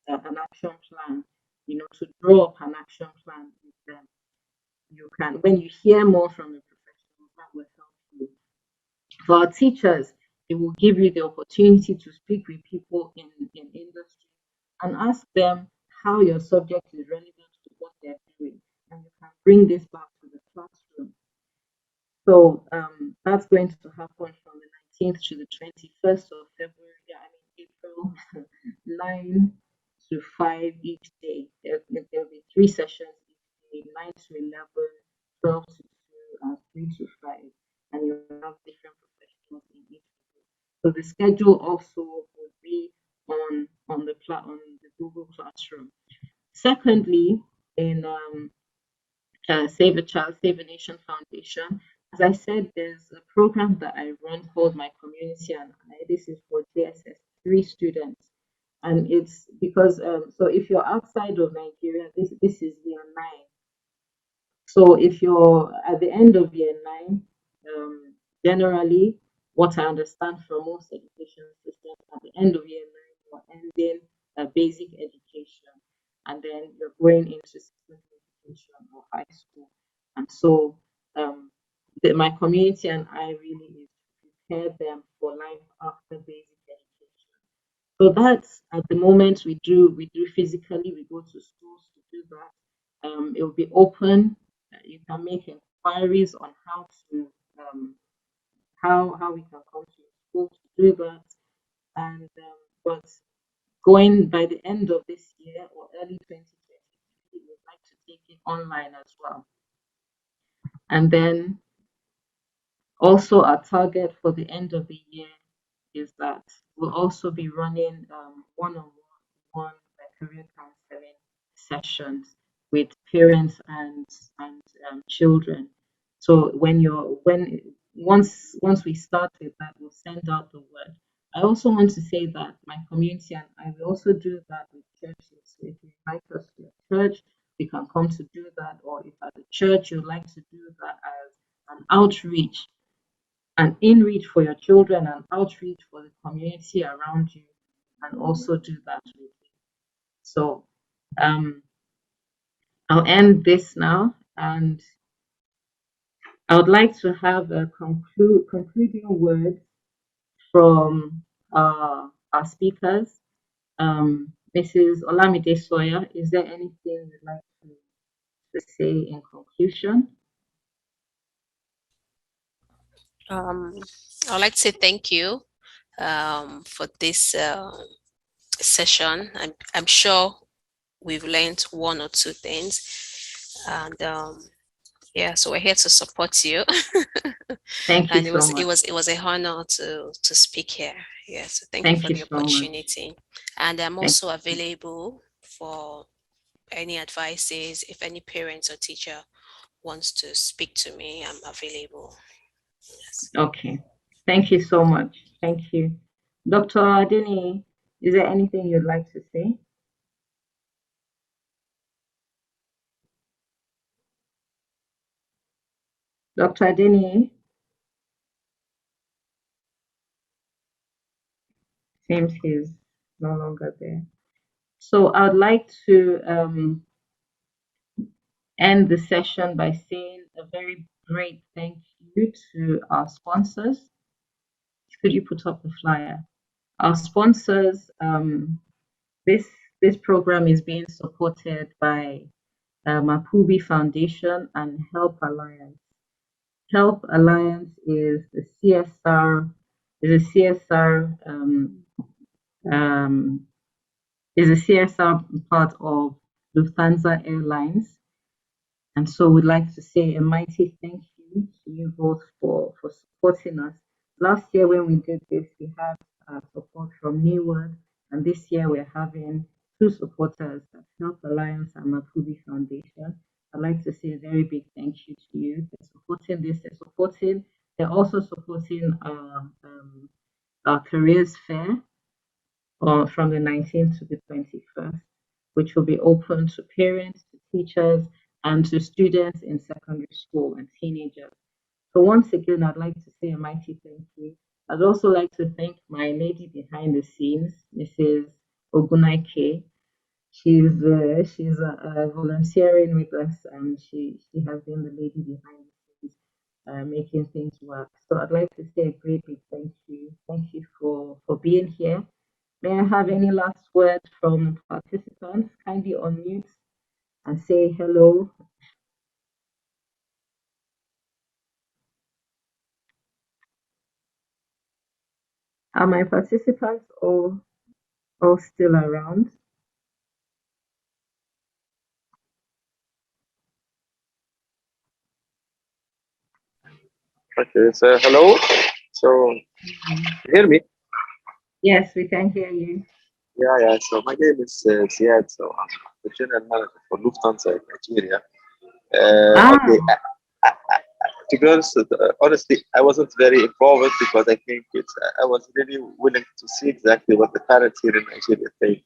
an action plan, to draw up an action plan with them. You can, when you hear more from the professionals, that will help you. For our teachers, it will give you the opportunity to speak with people in industry and ask them how your subject is relevant to what they're doing. And you can bring this back to the classroom. So that's going to happen from the 19th to the 21st of February, April, 9 to 5 each day. There'll be 3 sessions each day, 9 to 11, 12 to 2, and 3 to 5. And you have different professionals in each group. So the schedule also will be on the Google Classroom. Secondly, in Save a Child, Save a Nation Foundation, as I said, there's a program that I run called My Community and I. This is for JSS 3 students. And it's because, so if you're outside of Nigeria, this is year 9. So if you're at the end of year 9, generally, what I understand from most education systems, at the end of year 9, you're ending basic education, and then you're going into secondary education or high school. And so, my community and I really is to prepare them for life after basic education. So that's at the moment we do physically. We go to schools to do that. It will be open. You can make inquiries on how to how we can come to school to do that. And but going by the end of this year or early 2023, we'd like to take it online as well. And then also our target for the end of the year is that we'll also be running one-on-one career counseling sessions with parents and children. So once we start with that, we'll send out the word. I also want to say that my community and I will also do that with churches. So if you invite us to a church, we can come to do that, or if at the church you'd like to do that as an outreach, an in-reach for your children and outreach for the community around you, and also do that with you. So I'll end this now, and I would like to have a concluding word from our speakers. Mrs. Olamide Sawyerr, is there anything you'd like to say in conclusion? I'd like to say thank you for this session. I'm sure we've learned one or two things, and yeah, so we're here to support you. Thank you And so much. it was a honor to speak here. Yeah, so thank you Thank for you the so much. opportunity. And I'm Thank also available for any advices. If any parents or teacher wants to speak to me, I'm available. Yes. Okay. Thank you so much. Thank you. Dr. Adeniyi, is there anything you'd like to say? Dr. Adeniyi? Seems he's no longer there. So I would like to end the session by saying a very great thank you to our sponsors. Could you put up the flyer? Our sponsors, this program is being supported by Mapubi Foundation and Help Alliance. Help Alliance is the CSR, um, is a CSR part of Lufthansa Airlines. And so we'd like to say a mighty thank you to you both for supporting us. Last year when we did this, we had support from Neward, and this year we're having two supporters, Health Alliance and Mapubi Foundation. I'd like to say a very big thank you to you. They're supporting this, they're also supporting our careers fair from the 19th to the 21st, which will be open to parents, to teachers, and to students in secondary school and teenagers. So once again, I'd like to say a mighty thank you. I'd also like to thank my lady behind the scenes, Mrs. Ogunaike. She's volunteering with us, and she has been the lady behind the scenes, making things work. So I'd like to say a great big thank you. Thank you for being here. May I have any last words from participants? Kindly unmute and say hello. Are my participants all still around? Okay, so hello. So you hear me? Yes, we can hear you. Yeah. So my name is Ziad. So I'm the general manager for Lufthansa in Nigeria. Okay. To be honest, honestly, I wasn't very involved because I think I was really willing to see exactly what the parents here in Nigeria think.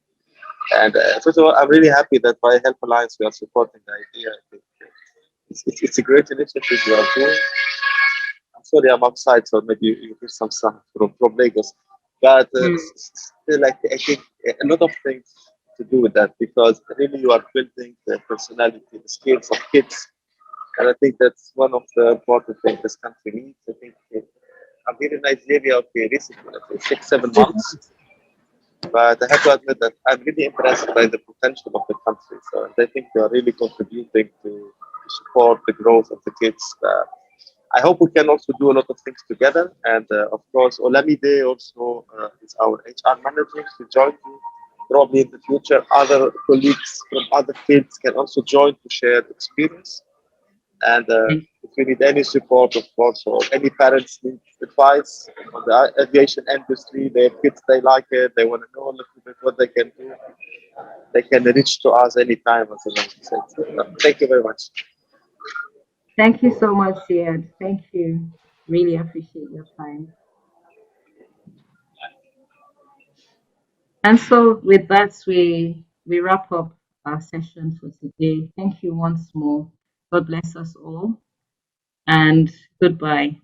And first of all, I'm really happy that by Help Alliance we are supporting the idea. I think it's a great initiative you are doing. I'm sorry, I'm outside, so maybe you hear some sound from Lagos. But still, like, I think a lot of things to do with that because really you are building the personality, the skills of kids. And I think that's one of the important things this country needs. I think I've been in Nigeria, okay, recently, like 6, 7 months. But I have to admit that I'm really impressed by the potential of the country. So I think they are really contributing to support the growth of the kids. I hope we can also do a lot of things together. And of course, Olamide also is our HR manager. She joined you. Probably in the future, other colleagues from other fields can also join to share experience. And if you need any support, of course, or any parents need advice on the aviation industry, they have kids, they like it, they want to know a little bit what they can do, they can reach to us anytime, as I said. So, thank you very much. Thank you so much, Ziad. Thank you. Really appreciate your time. And so with that, we wrap up our session for today. Thank you once more. God bless us all, and goodbye.